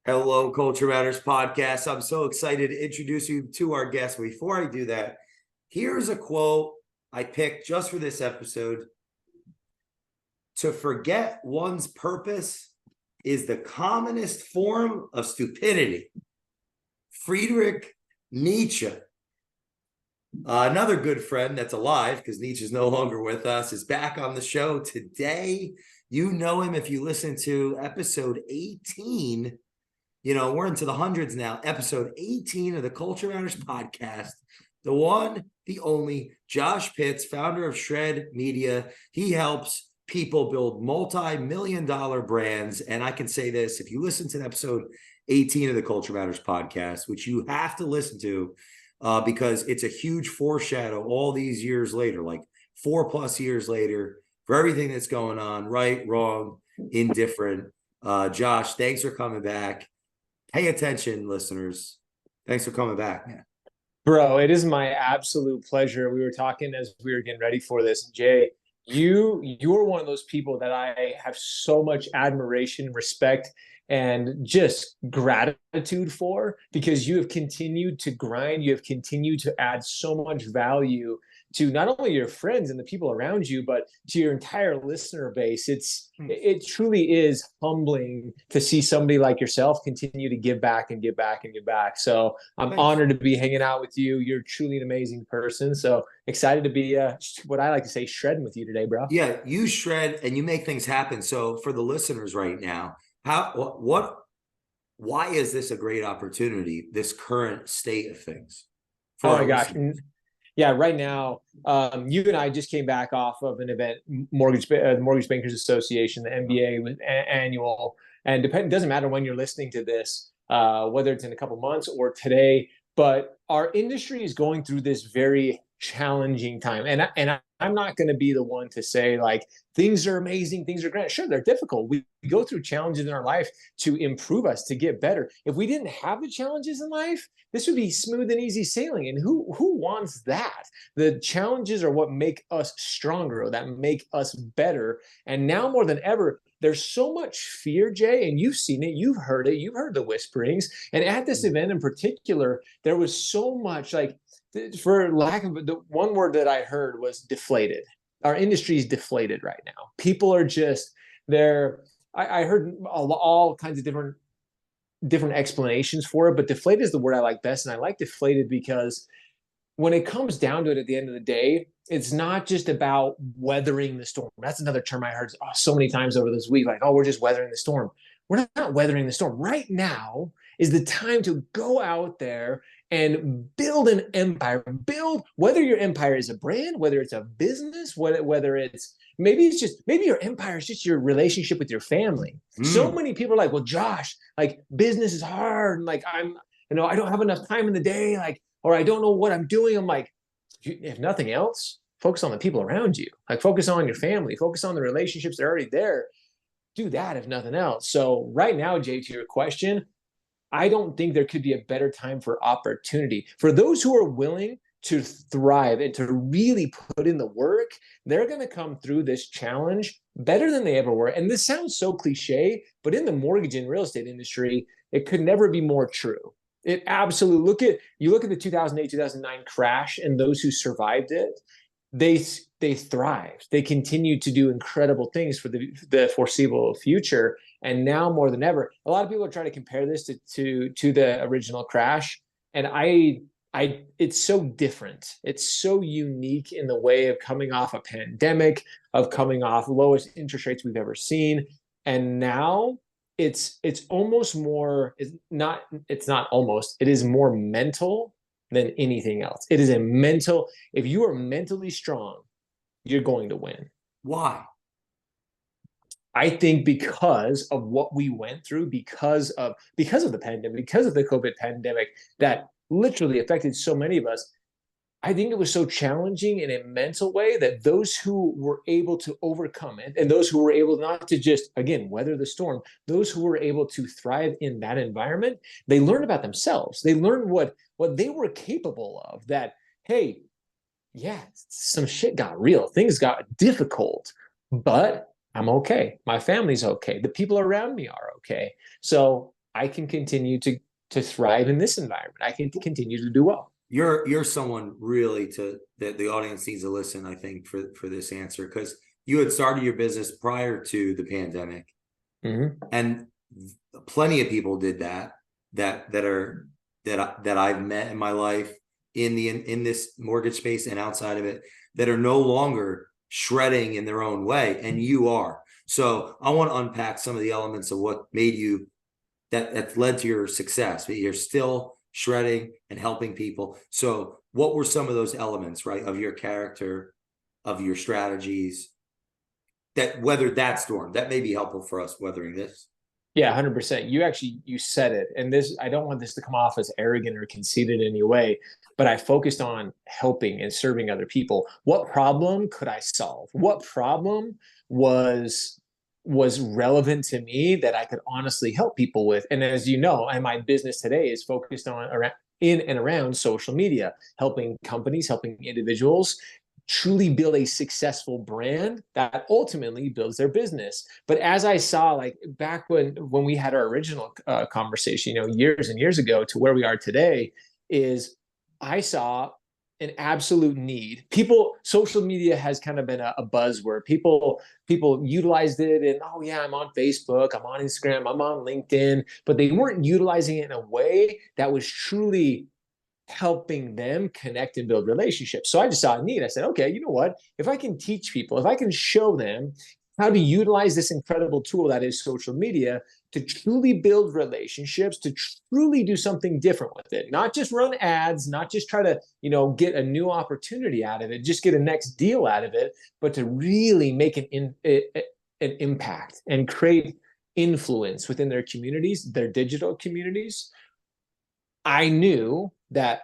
Hello, Culture Matters podcast. I'm so excited to introduce you to our guest. Before I do that, here's a quote I picked just for this episode. To forget one's purpose is the commonest form of stupidity. Friedrich Nietzsche. Another good friend that's alive, because Nietzsche's no longer with us, is back on the show today. You know him if you listen to episode 18. You know, we're into the hundreds now. Episode 18 of the Culture Matters podcast. The one, the only, Josh Pitts, founder of Shred Media. He helps people build multi-million-dollar brands. And I can say this, if you listen to episode 18 of the Culture Matters podcast, which you have to listen to because it's a huge foreshadow all these years later, like 4+ years later, for everything that's going on, right, wrong, indifferent. Josh, thanks for coming back. Pay attention, listeners. Thanks for coming back, man. Bro, it is my absolute pleasure. We were talking as we were getting ready for this. Jay, you're one of those people that I have so much admiration, respect, and just gratitude for, because you have continued to grind. You have continued to add so much value to not only your friends and the people around you, but to your entire listener base. It truly is humbling to see somebody like yourself continue to give back and give back and give back. So I'm honored to be hanging out with you. You're truly an amazing person. So excited to be what I like to say, shredding with you today, bro. Yeah, you shred and you make things happen. So for the listeners right now, why is this a great opportunity, this current state of things? Oh my gosh. Yeah, right now, you and I just came back off of an event, Mortgage Bankers Association, the MBA annual, and it doesn't matter when you're listening to this, whether it's in a couple months or today, but our industry is going through this very challenging time, and I'm not going to be the one to say like things are amazing, things are great. Sure, they're difficult. We go through challenges in our life to improve us, to get better. If we didn't have the challenges in life, this would be smooth and easy sailing. And who wants that? The challenges are what make us stronger, that make us better. And now more than ever, there's so much fear, Jay, and you've seen it, you've heard it, you've heard the whisperings. And at this event in particular, there was so much, like, for lack of the one word that I heard was deflated. Our industry is deflated right now. People are just there. I heard all kinds of different explanations for it, but deflated is the word I like best. And I like deflated because when it comes down to it, at the end of the day, it's not just about weathering the storm. That's another term I heard so many times over this week. Like, oh, we're just weathering the storm. We're not weathering the storm. Right now is the time to go out there and build an empire. Build, whether your empire is a brand, whether it's a business, whether it's maybe your empire is just your relationship with your family. So many people are like, well, Josh, like business is hard. And like I don't have enough time in the day, like, or I don't know what I'm doing. I'm like, if nothing else, focus on the people around you. Like focus on your family, focus on the relationships that are already there. Do that if nothing else. So right now, Jay, to your question, I don't think there could be a better time for opportunity. For those who are willing to thrive and to really put in the work, they're going to come through this challenge better than they ever were. And this sounds so cliche, but in the mortgage and real estate industry, it could never be more true. It absolutely, look at the 2008, 2009 crash and those who survived it, they thrived. They continued to do incredible things for the foreseeable future. And now more than ever, a lot of people are trying to compare this to the original crash. And it's so different. It's so unique in the way of coming off a pandemic, of coming off lowest interest rates we've ever seen. And now it's almost more, it is more mental than anything else. It is if you are mentally strong, you're going to win. Why? I think because of what we went through, because of the pandemic, because of the COVID pandemic that literally affected so many of us. I think it was so challenging in a mental way that those who were able to overcome it, and those who were able not to just, again, weather the storm, those who were able to thrive in that environment, they learned about themselves. They learned what they were capable of, that, hey, yeah, some shit got real. Things got difficult, but I'm okay. My family's okay. The people around me are okay. So I can continue to thrive in this environment. I can continue to do well. You're someone really that the audience needs to listen, I think, for this answer, because you had started your business prior to the pandemic, and plenty of people did that I've met in my life in this mortgage space and outside of it, that are no longer shredding in their own way, and you are. So I want to unpack some of the elements of what made you that's led to your success. But you're still shredding and helping people. So what were some of those elements, right, of your character, of your strategies that weathered that storm? That may be helpful for us weathering this. Yeah, 100%. You said it. And this, I don't want this to come off as arrogant or conceited in any way, but I focused on helping and serving other people. What problem could I solve? What problem was relevant to me that I could honestly help people with? And as you know, and my business today is focused on in and around social media, helping companies, helping individuals truly build a successful brand that ultimately builds their business. But as I saw, like back when we had our original conversation, years and years ago to where we are today, is I saw an absolute need. Social media has kind of been a buzzword. People utilized it, and oh yeah, I'm on Facebook, I'm on Instagram, I'm on LinkedIn, but they weren't utilizing it in a way that was truly helping them connect and build relationships. So I just saw a need. I said, okay, you know what? If I can teach people, if I can show them how to utilize this incredible tool that is social media to truly build relationships, to truly do something different with it, not just run ads, not just try to, get a new opportunity out of it, just get a next deal out of it, but to really make an impact and create influence within their communities, their digital communities. I knew that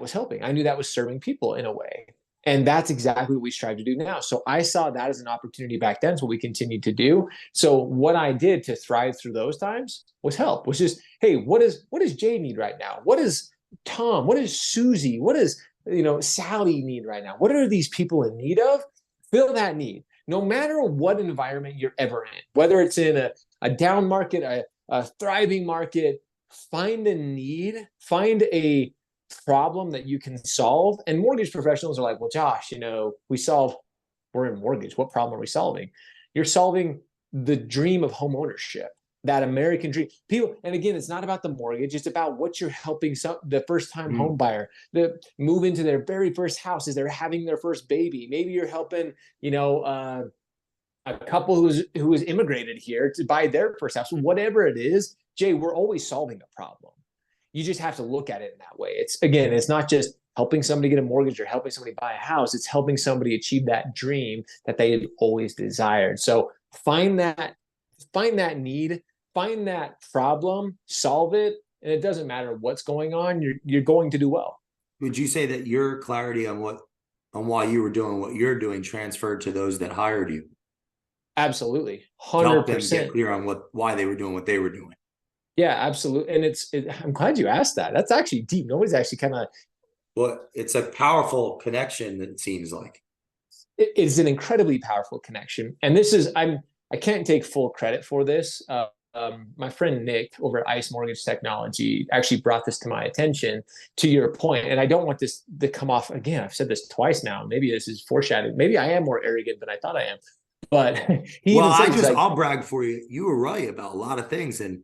was helping. I knew that was serving people in a way. And that's exactly what we strive to do now. So I saw that as an opportunity back then. It's what we continued to do. So what I did to thrive through those times was help, was just, hey, what does Jay need right now? What does Tom, what does Susie, what does, Sally need right now? What are these people in need of? Fill that need. No matter what environment you're ever in, whether it's in a down market, a thriving market, find a need, find a problem that you can solve. And mortgage professionals are like, well, Josh, we're in mortgage. What problem are we solving? You're solving the dream of home ownership, that American dream. People, and again, it's not about the mortgage. It's about what you're helping the first-time home buyer to move into their very first house as they're having their first baby. Maybe you're helping, a couple who was immigrated here to buy their first house. Whatever it is, Jay, we're always solving a problem. You just have to look at it in that way. It's not just helping somebody get a mortgage or helping somebody buy a house. It's helping somebody achieve that dream that they had always desired. So find that need, find that problem, solve it, and it doesn't matter what's going on. You're going to do well. Would you say that your clarity on why you were doing what you're doing transferred to those that hired you? Absolutely, 100%. Help them get 100%. clear on why they were doing what they were doing. Yeah, absolutely. And I'm glad you asked that. That's actually deep. Nobody's actually well, it's a powerful connection, it seems like. It is an incredibly powerful connection. And this is, I can't take full credit for this. My friend Nick over at ICE Mortgage Technology actually brought this to my attention, to your point. And I don't want this to come off, again, I've said this twice now. Maybe this is foreshadowing. Maybe I am more arrogant than I thought I am. But I'll brag for you. You were right about a lot of things. And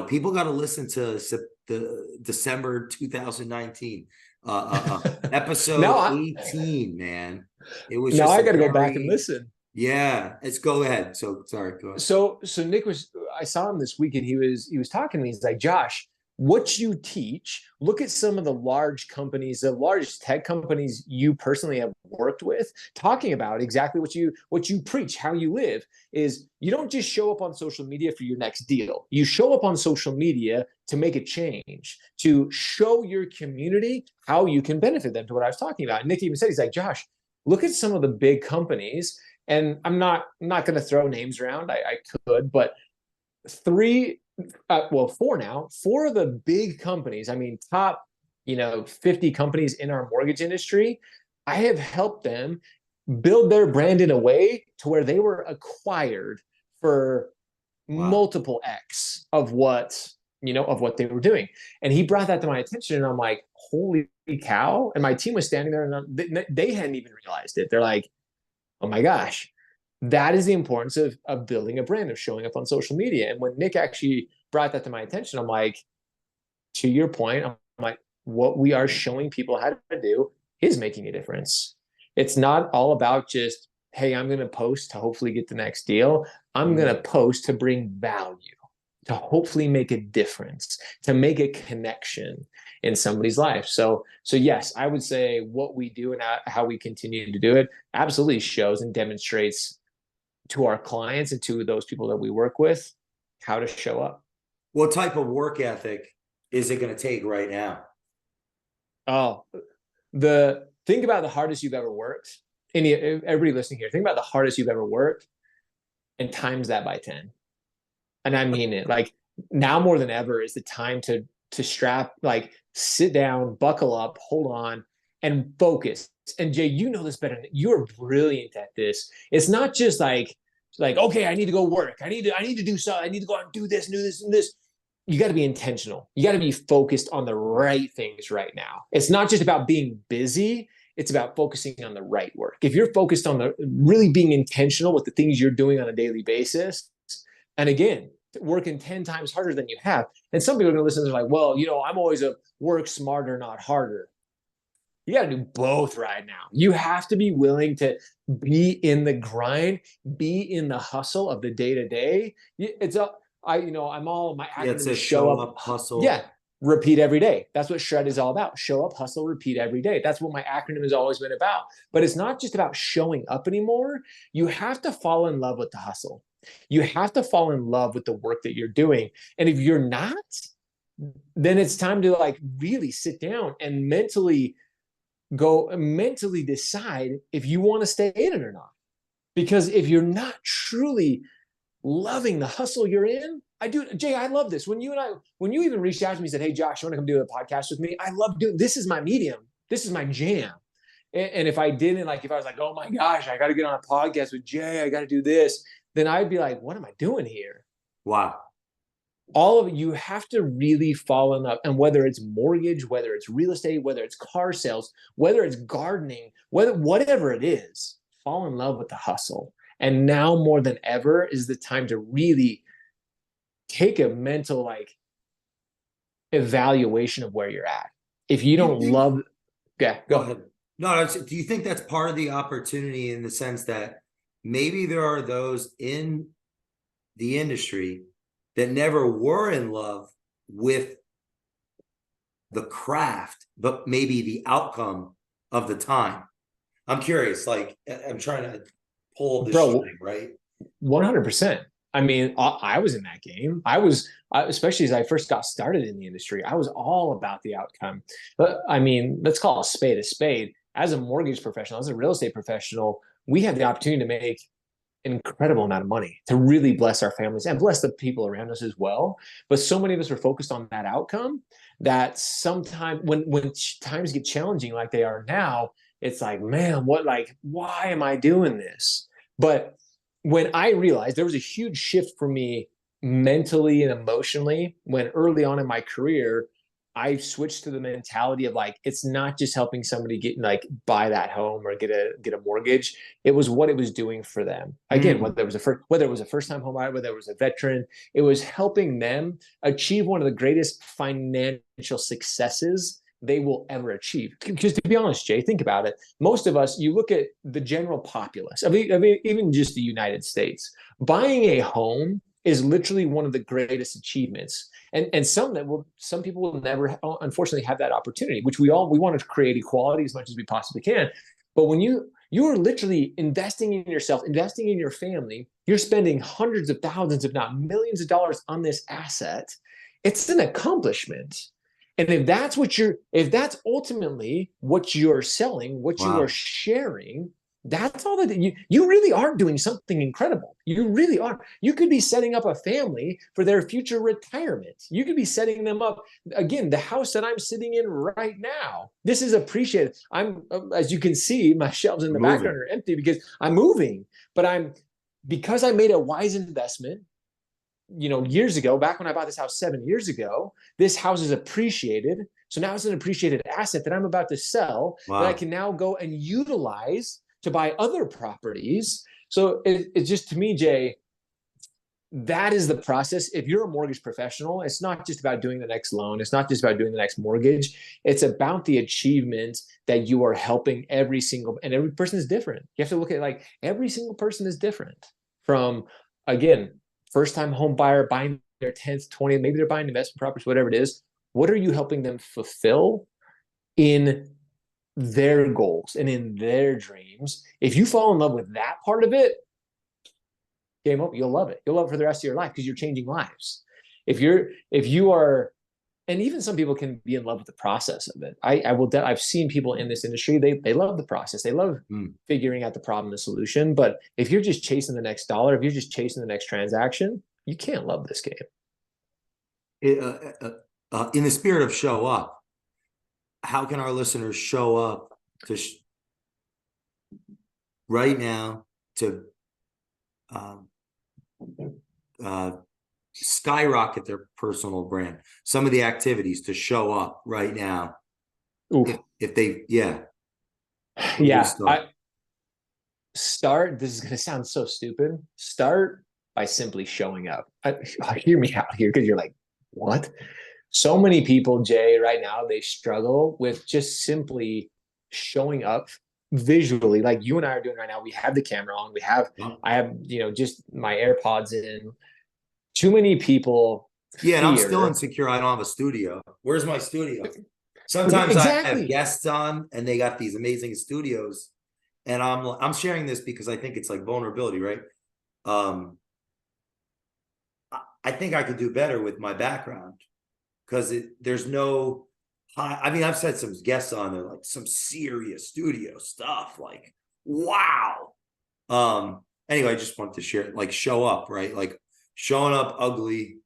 people got to listen to the December 2019 episode 18, man. It was now I got to go back and listen. Yeah, let's go ahead. So sorry, go ahead. So Nick I saw him this week, and he was talking to me. He's like, Josh, what you teach, look at some of the large companies, the largest tech companies you personally have worked with, talking about exactly what you preach, how you live, is you don't just show up on social media for your next deal. You show up on social media to make a change, to show your community how you can benefit them, to what I was talking about. And Nick even said, he's like, Josh, look at some of the big companies, and I'm not going to throw names around. I could, but four of the big companies, top, 50 companies in our mortgage industry, I have helped them build their brand in a way to where they were acquired for multiple X of what of what they were doing. And he brought that to my attention, and I'm like, holy cow. And my team was standing there, and they hadn't even realized it. They're like, oh my gosh, that is the importance of building a brand, of showing up on social media. And when Nick actually brought that to my attention, I'm like, to your point, I'm like, what we are showing people how to do is making a difference. It's not all about just, hey, I'm going to post to hopefully get the next deal. I'm going to post to bring value, to hopefully make a difference, to make a connection in somebody's life. So yes, I would say what we do and how we continue to do it absolutely shows and demonstrates to our clients and to those people that we work with how to show up. What type of work ethic is it going to take right now? Oh, think about the hardest you've ever worked. Everybody listening here, think about the hardest you've ever worked and times that by 10. And I mean it. Like, now more than ever is the time to strap, like, sit down, buckle up, hold on, and focus. And Jay, you know this better. You're brilliant at this. It's not just like, okay, I need to go work. I need to do something. I need to go out and do this, and this. You got to be intentional. You got to be focused on the right things right now. It's not just about being busy. It's about focusing on the right work. If you're focused on really being intentional with the things you're doing on a daily basis, and again, working 10 times harder than you have. And some people are going to listen to this like, well, I'm always a work smarter, not harder. You got to do both right now. You have to be willing to be in the grind, be in the hustle of the day to day. I'm all my acronym is show up, hustle. Yeah. Repeat every day. That's what SHRED is all about. Show up, hustle, repeat every day. That's what my acronym has always been about. But it's not just about showing up anymore. You have to fall in love with the hustle. You have to fall in love with the work that you're doing. And if you're not, then it's time to like really sit down and mentally decide if you want to stay in it or not. Because if you're not truly loving the hustle you're in, Jay, I love this. When you even reached out to me and said, hey, Josh, you want to come do a podcast with me? I love doing, this is my medium. This is my jam. And if I didn't, like, if I was like, oh my gosh, I got to get on a podcast with Jay, I got to do this, then I'd be like, what am I doing here? Wow. All of it, you have to really fall in love. And whether it's mortgage, whether it's real estate, whether it's car sales, whether it's gardening, whatever it is, fall in love with the hustle. And now more than ever is the time to really take a mental like evaluation of where you're at. If you don't love, yeah, go ahead. No, do you think that's part of the opportunity in the sense that maybe there are those in the industry that never were in love with the craft, but maybe the outcome of the time? I'm curious, like, I'm trying to pull this string, right? 100%. I mean, I was in that game. Especially as I first got started in the industry, I was all about the outcome. But I mean, let's call a spade a spade. As a mortgage professional, as a real estate professional, we had the opportunity to make an incredible amount of money, to really bless our families and bless the people around us as well. But so many of us were focused on that outcome that sometimes when times get challenging like they are now, it's like, man, why am I doing this? But when I realized there was a huge shift for me mentally and emotionally when early on in my career, I switched to the mentality of like, it's not just helping somebody buy that home or get a mortgage. It was what it was doing for them. Again, whether it was a first time home buyer, whether it was a veteran, it was helping them achieve one of the greatest financial successes they will ever achieve. Because to be honest, Jay, think about it. Most of us, you look at the general populace, I mean, even just the United States, buying a home is literally one of the greatest achievements. And some people will never, unfortunately, have that opportunity, which we want to create equality as much as we possibly can. But when you are literally investing in yourself, investing in your family, you're spending hundreds of thousands, if not millions of dollars on this asset. It's an accomplishment. And if that's ultimately what you're selling, what you are sharing, that's all that you really are doing something incredible. You really are. You could be setting up a family for their future retirement. You could be setting them up. Again, the house that I'm sitting in right now, this is appreciated. As you can see, my shelves in the background are empty because I'm moving, but because I made a wise investment, years ago, back when I bought this house 7 years ago, this house is appreciated. So now it's an appreciated asset that I'm about to sell that I Wow. can now go and utilize to buy other properties. So it's just, to me, Jay, that is the process. If you're a mortgage professional, it's not just about doing the next loan. It's not just about doing the next mortgage. It's about the achievement that you are helping and every person is different. You have to look at, like, every single person is different. From, again, first time home buyer buying their 10th, 20th, maybe they're buying investment properties, whatever it is. What are you helping them fulfill in their goals and in their dreams? If you fall in love with that part of it, game over. You'll love it. You'll love it for the rest of your life, because you're changing lives. If you are, and even some people can be in love with the process of it. I've seen people in this industry, they love the process. They love figuring out the problem, the solution. But if you're just chasing the next dollar, if you're just chasing the next transaction, you can't love this game. In the spirit of show up, how can our listeners show up to right now to skyrocket their personal brand? Some of the activities to show up right now. If they, start. This is going to sound so stupid. Start by simply showing up. Hear me out here, because you're like, what? So many people, Jay, right now, they struggle with just simply showing up visually, like you and I are doing right now. We have the camera on. I have, just my AirPods in. Too many people. Yeah, and I'm still insecure. I don't have a studio. Where's my studio? Sometimes exactly. I have guests on, and they got these amazing studios, and I'm sharing this because I think it's like vulnerability, right? I think I could do better with my background, because there's no. I mean, I've said some guests on there, like some serious studio stuff, like wow. Anyway, I just wanted to share, like, show up, right? Like showing up ugly.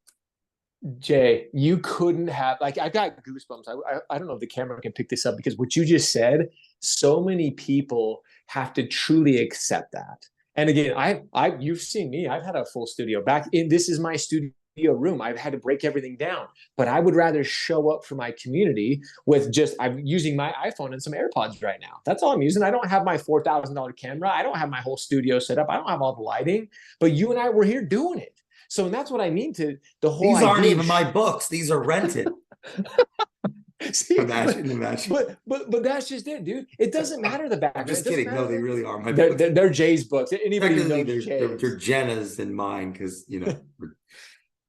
Jay, you couldn't have, like, I got goosebumps. I don't know if the camera can pick this up, because what you just said, so many people have to truly accept that. And again, you've seen me. I've had a full studio this is my studio room. I've had to break everything down, but I would rather show up for my community with I'm using my iPhone and some AirPods right now. That's all I'm using. I don't have my $4,000 camera. I don't have my whole studio set up. I don't have all the lighting, but you and I were here doing it. So, and that's what I mean to the whole. These aren't even my books. These are rented. See, imagine. But that's just it, dude. It doesn't matter the background. I'm just kidding. No, they really are my books. They're Jay's books. Anybody who knows Jay's. They're Jenna's and mine, because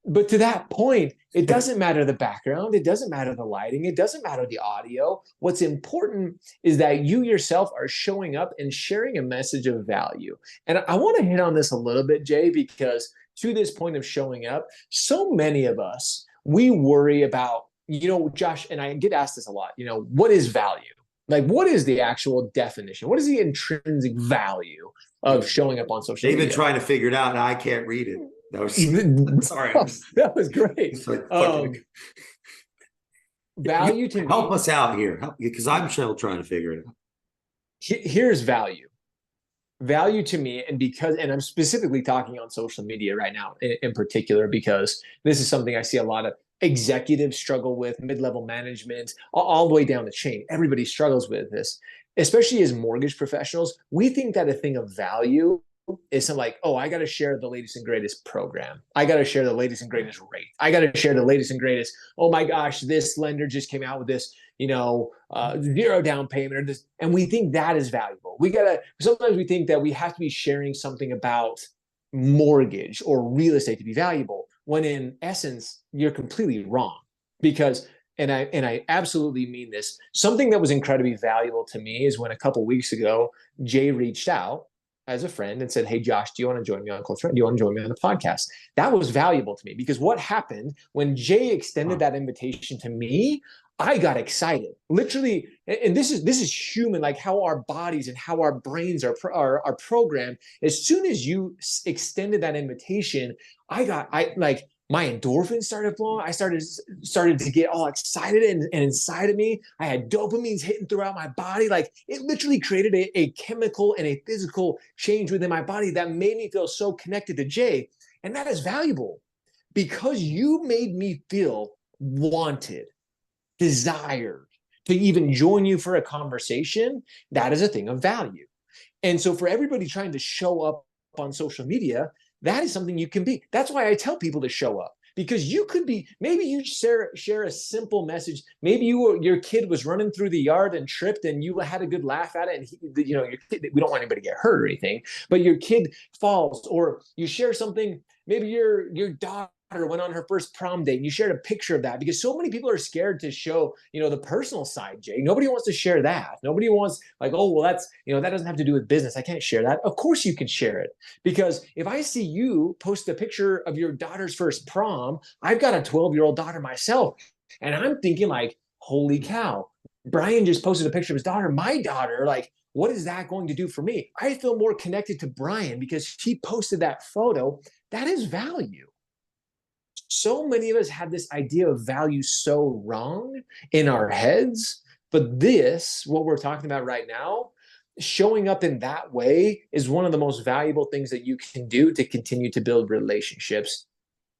But to that point, it doesn't matter the background. It doesn't matter the lighting. It doesn't matter the audio. What's important is that you yourself are showing up and sharing a message of value. And I want to hit on this a little bit, Jay, because to this point of showing up, so many of us, we worry about, Josh, and I get asked this a lot, what is value? Like, what is the actual definition? What is the intrinsic value of showing up on social media? They've been trying to figure it out, and I can't read it. That was sorry. That was great. Value to help me. Us out here, because I'm still trying to figure it out. Here's value. Value to me, and I'm specifically talking on social media right now in particular, because this is something I see a lot of executives struggle with, mid-level management, all the way down the chain. Everybody struggles with this, especially as mortgage professionals. We think that a thing of value is something like, oh, I got to share the latest and greatest program. I got to share the latest and greatest rate. I got to share the latest and greatest. Oh my gosh, this lender just came out with this, 0 down payment or this. And we think that is valuable. Sometimes we think that we have to be sharing something about mortgage or real estate to be valuable, when in essence, you're completely wrong. Because, and I absolutely mean this, something that was incredibly valuable to me is when a couple of weeks ago, Jay reached out as a friend and said, hey, Josh, do you want to join me on Culture? Do you want to join me on the podcast? That was valuable to me, because what happened when Jay extended that invitation to me, I got excited, literally. And this is human, like how our bodies and how our brains are programmed. As soon as you extended that invitation, my endorphins started flowing. I started to get all excited, and inside of me, I had dopamines hitting throughout my body. Like, it literally created a chemical and a physical change within my body that made me feel so connected to Jay. And that is valuable, because you made me feel wanted, desired, to even join you for a conversation, that is a thing of value. And so for everybody trying to show up on social media, that is something you can be. That's why I tell people to show up, because you could be, maybe you share a simple message. Maybe your kid was running through the yard and tripped and you had a good laugh at it. And your kid, we don't want anybody to get hurt or anything, but your kid falls, or you share something. Maybe your daughter went on her first prom date and you shared a picture of that, because so many people are scared to show, the personal side, Jay. Nobody wants to share that. Nobody wants, like, oh, well, that's, that doesn't have to do with business. I can't share that. Of course you can share it, because if I see you post a picture of your daughter's first prom, I've got a 12-year-old daughter myself. And I'm thinking, like, holy cow, Brian just posted a picture of his daughter, my daughter. Like, what is that going to do for me? I feel more connected to Brian because he posted that photo. That is value. So many of us have this idea of value so wrong in our heads, but this, what we're talking about right now, showing up in that way is one of the most valuable things that you can do to continue to build relationships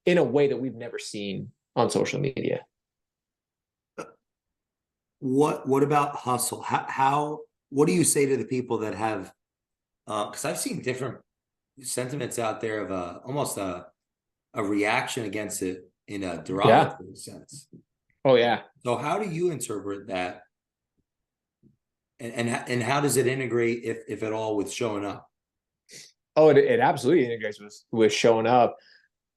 in a way that we've never seen on social media. What about hustle? What do you say to the people that have, because I've seen different sentiments out there of almost a reaction against it in a derogatory sense. Oh yeah. So how do you interpret that? And how does it integrate, if at all, with showing up? Oh, it absolutely integrates with showing up.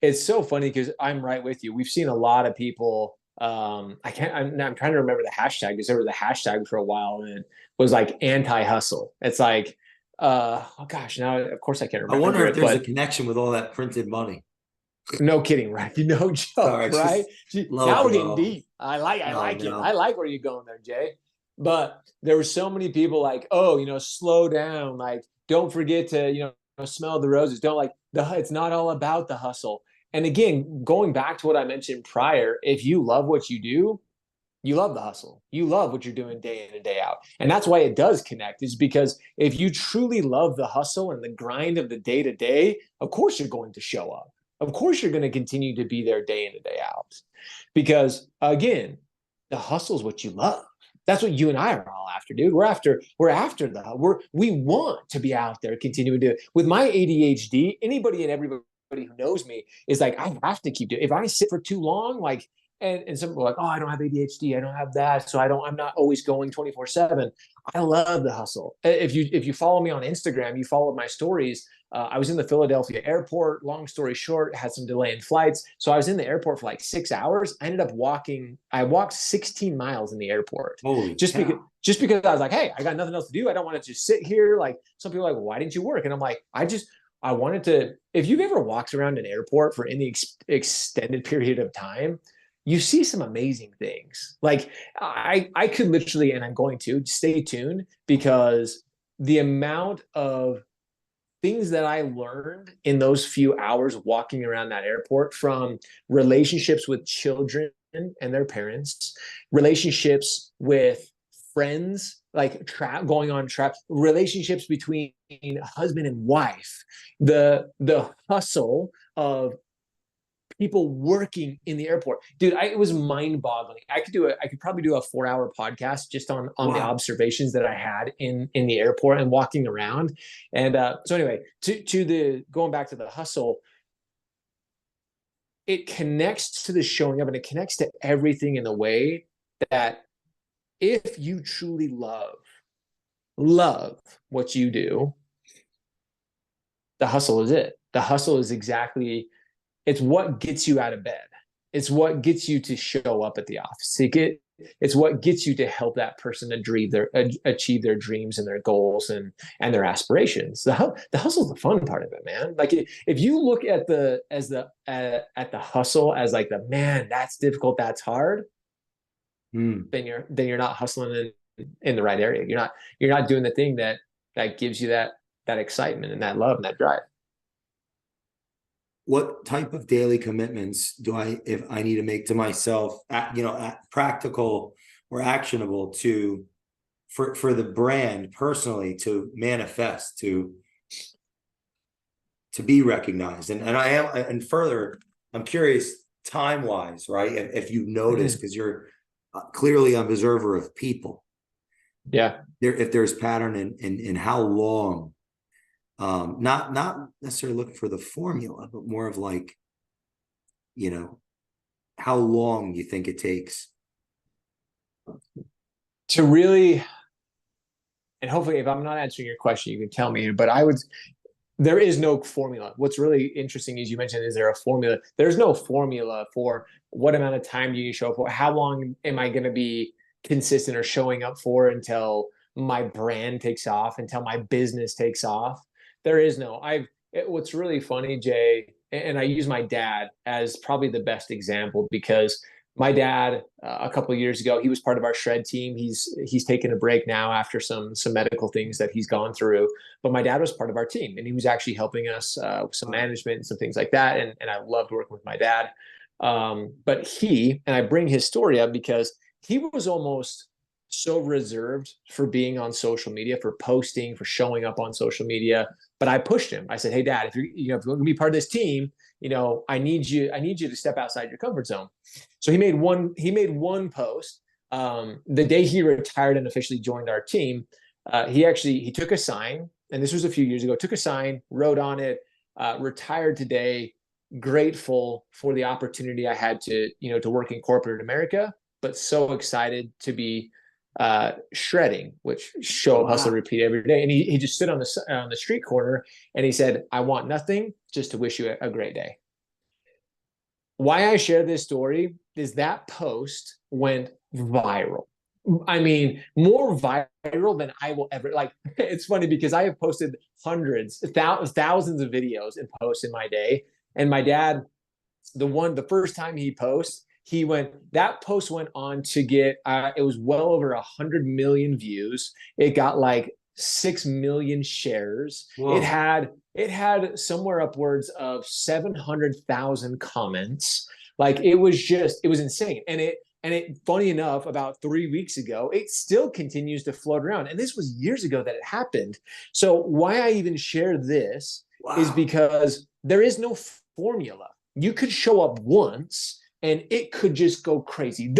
It's so funny because I'm right with you. We've seen a lot of people. I'm trying to remember the hashtag, because there was a hashtag for a while and it was like anti-hustle. It's like, oh gosh, now of course I can't remember. I wonder if there's a connection with all that printed money. No kidding, right? No joke, Sorry, right? Now we're getting deep. I like it. No. I like where you're going there, Jay. But there were so many people like, oh, slow down. Like, don't forget to, smell the roses. Don't, like, it's not all about the hustle. And again, going back to what I mentioned prior, if you love what you do, you love the hustle. You love what you're doing day in and day out. And that's why it does connect, is because if you truly love the hustle and the grind of the day to day, of course you're going to show up. Of course you're going to continue to be there day in and day out. Because again, the hustle is what you love. That's what you and I are all after, dude. We're after we want to be out there continuing to. With my ADHD, anybody and everybody who knows me is like, I have to keep doing. If I sit for too long, like, and some people are like, oh, I don't have ADHD, I don't have that, so I'm not always going 24/7. I love the hustle. If you follow me on Instagram, you follow my stories. I was in the Philadelphia airport. Long story short, had some delay in flights, so I was in the airport for like 6 hours. I ended up walking. I walked 16 miles in the airport. Just because I was like, hey, I got nothing else to do. I don't want to just sit here. Like, some people are like, well, why didn't you work? And I'm like, I wanted to. If you've ever walked around an airport for any extended period of time, you see some amazing things. Like, I could literally, and I'm going to stay tuned, because the amount of things that I learned in those few hours walking around that airport, from relationships with children and their parents, relationships with friends, like going on trap, relationships between husband and wife, the hustle of people working in the airport, dude. It was mind-boggling. I could probably do a 4-hour podcast just on the observations that I had in the airport and walking around. And so anyway, to the going back to the hustle, it connects to the showing up, and it connects to everything in a way that if you truly love what you do, the hustle is it. The hustle is exactly. It's what gets you out of bed. It's what gets you to show up at the office. It's what gets you to help that person achieve their dreams and their goals and their aspirations. The hustle is the fun part of it, man. Like, if you look at the hustle as like the, man, that's difficult, that's hard, then you're not hustling in the right area. You're not doing the thing that gives you that excitement and that love and that drive. What type of daily commitments if I need to make to myself, practical or actionable for the brand personally to manifest, to be recognized? And further, I'm curious time wise, right? If you've noticed, because you're clearly an observer of people. Yeah. If there's pattern in how long, not necessarily looking for the formula, but more of like, you know, how long you think it takes To really, and hopefully if I'm not answering your question, you can tell me, but there is no formula. What's really interesting is you mentioned, is there a formula? There's no formula for what amount of time do you show up for? How long am I going to be consistent or showing up for until my brand takes off, until my business takes off? There is no, what's really funny, Jay, and I use my dad as probably the best example, because my dad, a couple of years ago, he was part of our shred team. He's taken a break now after some medical things that he's gone through. But my dad was part of our team, and he was actually helping us with some management and some things like that. And I loved working with my dad. But and I bring his story up because he was almost so reserved for being on social media, for posting, for showing up on social media. But I pushed him. I said, "Hey, Dad, if you're going to be part of this team, I need you to step outside your comfort zone." So he made one post the day he retired and officially joined our team. He took a sign, and this was a few years ago. Took a sign, wrote on it, "Retired today. Grateful for the opportunity I had to work in corporate America, but so excited to be shredding," which show up, hustle, repeat every day. And he just stood on the street corner and he said, "I want nothing, just to wish you a great day." Why I share this story is that post went viral. I mean, more viral than I will ever like. It's funny because I have posted hundreds, thousands of videos and posts in my day. And my dad, the first time he posts, that post went on to get, it was well over 100 million views. It got like 6 million shares. Whoa. It had somewhere upwards of 700,000 comments. Like it was insane. And funny enough, about 3 weeks ago, it still continues to float around. And this was years ago that it happened. So why I even share this is because there is no formula. You could show up once and it could just go crazy.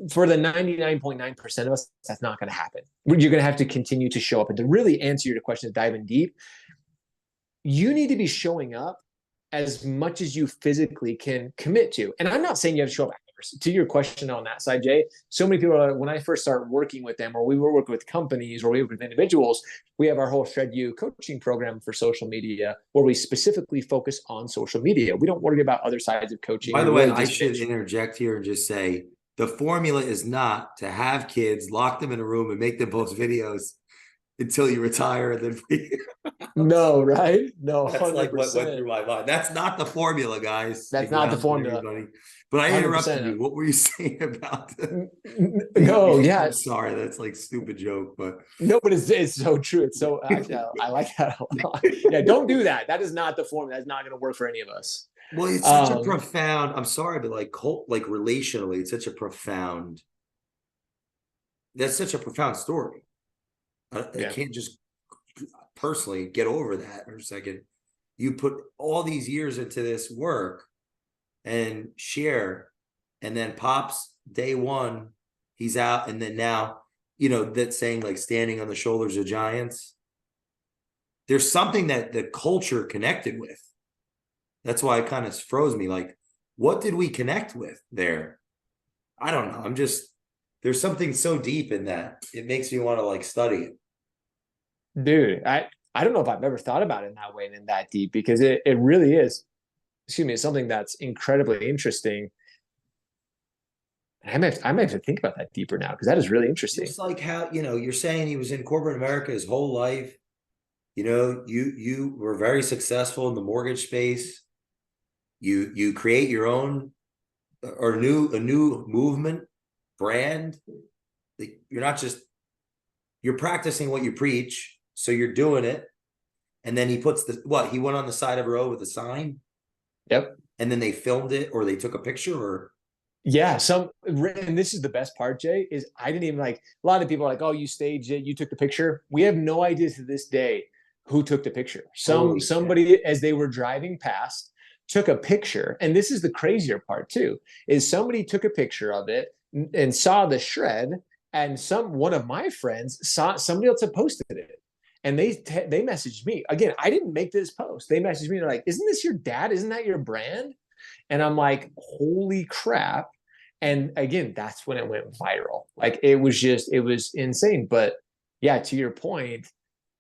For the 99.9% of us, that's not going to happen. You're going to have to continue to show up. And to really answer your question, diving deep, you need to be showing up as much as you physically can commit to. And I'm not saying you have to show up hours. To your question on that side, Jay, so many people when I first start working with them, or we were working with companies, or we work with individuals, we have our whole Shred You coaching program for social media, where we specifically focus on social media. We don't worry about other sides of coaching. By the way, I should interject here and just say the formula is not to have kids, lock them in a room, and make them post videos until you retire, and then no, right? No, that's 100%. Like what went through my mind. That's not the formula, guys. That's not the formula. Everybody. But I interrupted you. What were you saying about no, yeah. I'm sorry, that's like stupid joke, but no, but it's so true. It's so I like that a lot. Yeah, don't do that. That is not the formula. That's not going to work for any of us. Well, it's such a profound, I'm sorry, but like relationally, it's such a profound, that's such a profound story. I can't just personally get over that for a second. You put all these years into this work and share, and then pops day one, he's out, and then now, that saying like standing on the shoulders of giants. There's something that the culture connected with. That's why it kind of froze me. Like, what did we connect with there? I don't know. There's something so deep in that. It makes me want to like study it. Dude, I don't know if I've ever thought about it in that way and in that deep, because it really is, it's something that's incredibly interesting. I might have to think about that deeper now, because that is really interesting. Just like how, you're saying he was in corporate America his whole life. You were very successful in the mortgage space. You create your own or a new movement brand. You're practicing what you preach, so you're doing it. And then he puts he went on the side of the road with a sign. Yep. And then they filmed it, or they took a picture, or yeah, and this is the best part, Jay, is I didn't even a lot of people are like, "Oh, you staged it, you took the picture." We have no idea to this day who took the picture. Somebody, as they were driving past, took a picture, and this is the crazier part too, is somebody took a picture of it and saw the shred, and one of my friends saw somebody else had posted it, and they messaged me. Again, I didn't make this post. They messaged me. They're like, "Isn't this your dad? Isn't that your brand?" And I'm like, "Holy crap!" And again, that's when it went viral. Like it was insane. But yeah, to your point,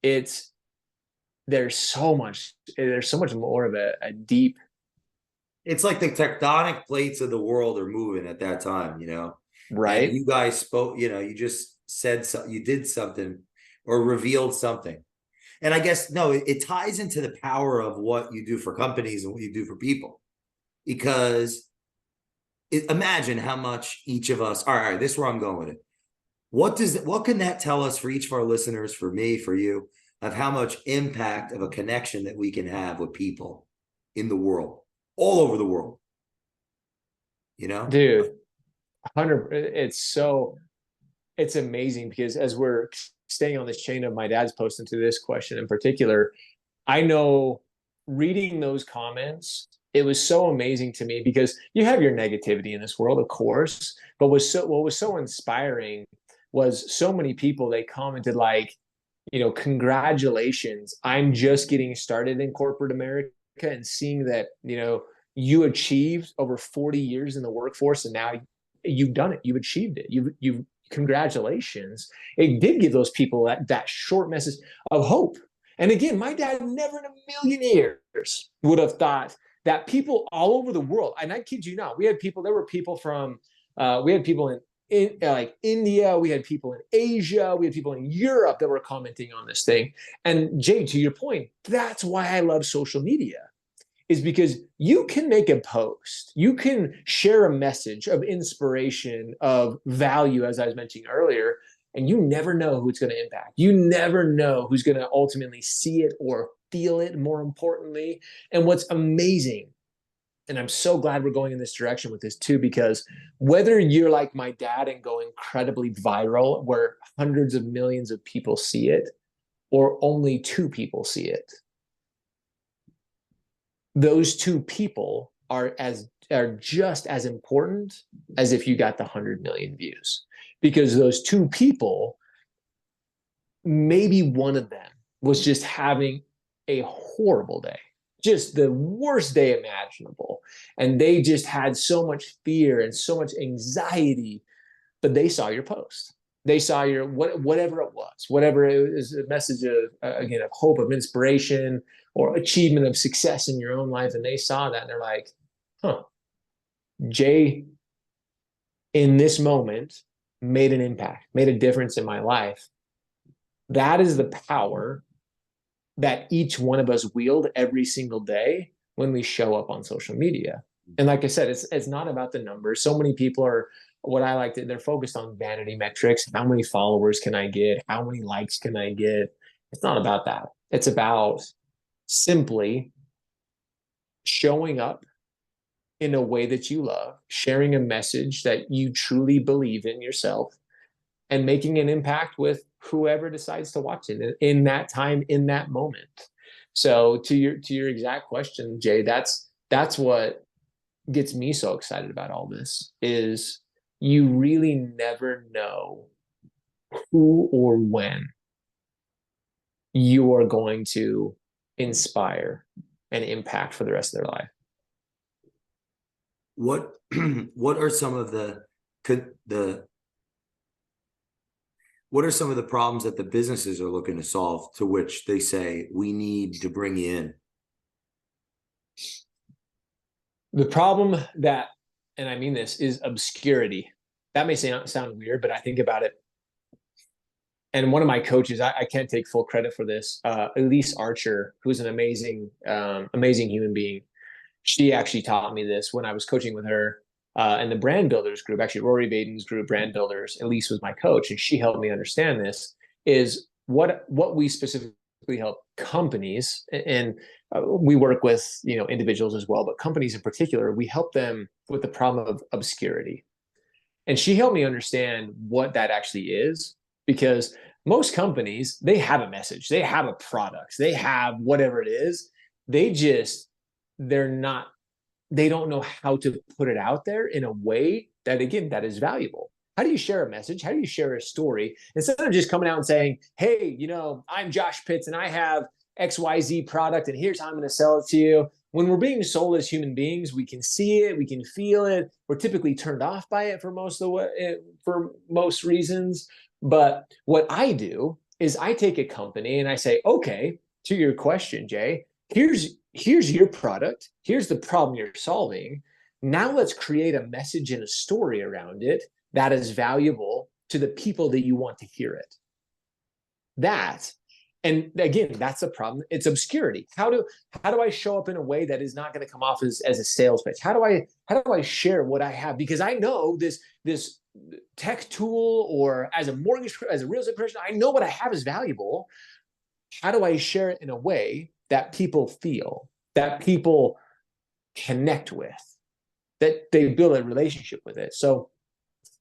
it's there's so much more of a deep. It's like the tectonic plates of the world are moving at that time, you know. And Right. you guys spoke, you know, you just said so, you did something or revealed something. And I guess no, it ties into the power of what you do for companies and what you do for people. Because imagine how much each of us, all right, this is where I'm going with it. What can that tell us for each of our listeners, for me, for you, of how much impact of a connection that we can have with people in the world, all over the world, you know? Dude, 100. It's amazing because as we're staying on this chain of my dad's posting to this question in particular, I know reading those comments, it was so amazing to me because you have your negativity in this world, of course, but what was so inspiring was so many people, they commented like, congratulations, I'm just getting started in corporate America, and seeing that, you achieved over 40 years in the workforce, and now you've done it, you've achieved it, you've congratulations. It did give those people that short message of hope. And again, my dad never in a million years would have thought that people all over the world, and I kid you not, there were people from, we had people in like India, we had people in Asia, we had people in Europe that were commenting on this thing. And Jay, to your point, that's why I love social media, is because you can make a post, you can share a message of inspiration, of value, as I was mentioning earlier, and you never know who it's going to impact. You never know who's going to ultimately see it or feel it, more importantly. And what's amazing, and I'm so glad we're going in this direction with this too, because whether you're like my dad and go incredibly viral, where hundreds of millions of people see it, or only 2 people see it, those 2 people are just as important as if you got the 100 million views, because those 2 people, maybe one of them was just having a horrible day, just the worst day imaginable, and they just had so much fear and so much anxiety, but they saw your post, they saw your whatever it was, whatever it was, a message of, again, of hope, of inspiration, or achievement of success in your own life, and they saw that and they're like, huh, Jay in this moment made an impact, made a difference in my life. That is the power that each one of us wield every single day when we show up on social media. And like I said, it's not about the numbers. So many people are, what I like to, they're focused on vanity metrics. How many followers can I get? How many likes can I get? It's not about that. It's about simply showing up in a way that you love, sharing a message that you truly believe in yourself, and making an impact with whoever decides to watch it in that time, in that moment. So to your exact question, Jay, that's what gets me so excited about all this, is you really never know who or when you are going to inspire and impact for the rest of their life. What what are some of the what are some of the problems that the businesses are looking to solve, to which they say we need to bring you in? The problem that, and I mean this, is obscurity. That may sound weird, but I think about it. And one of my coaches, I can't take full credit for this, Elise Archer, who's an amazing, amazing human being. She actually taught me this when I was coaching with her in the brand builders group. Actually, Rory Baden's group, brand builders. Elise was my coach, and she helped me understand this. Is what we specifically help companies, and we work with individuals as well, but companies in particular, we help them with the problem of obscurity. And she helped me understand what that actually is, because most companies, they have a message, they have a product, they have whatever it is. They're not they don't know how to put it out there in a way that, again, that is valuable. How do you share a message? How do you share a story? Instead of just coming out and saying, hey, I'm Josh Pitts and I have XYZ product and here's how I'm going to sell it to you. When we're being sold as human beings, we can see it, we can feel it. We're typically turned off by it for most reasons. But what I do is I take a company and I say, okay, to your question, Jay, here's your product. Here's the problem you're solving. Now let's create a message and a story around it that is valuable to the people that you want to hear it. And again, that's a problem. It's obscurity. How do I show up in a way that is not going to come off as a sales pitch? How do I share what I have? Because I know this tech tool, or as a real estate person, I know what I have is valuable. How do I share it in a way that people feel, that people connect with, that they build a relationship with it? So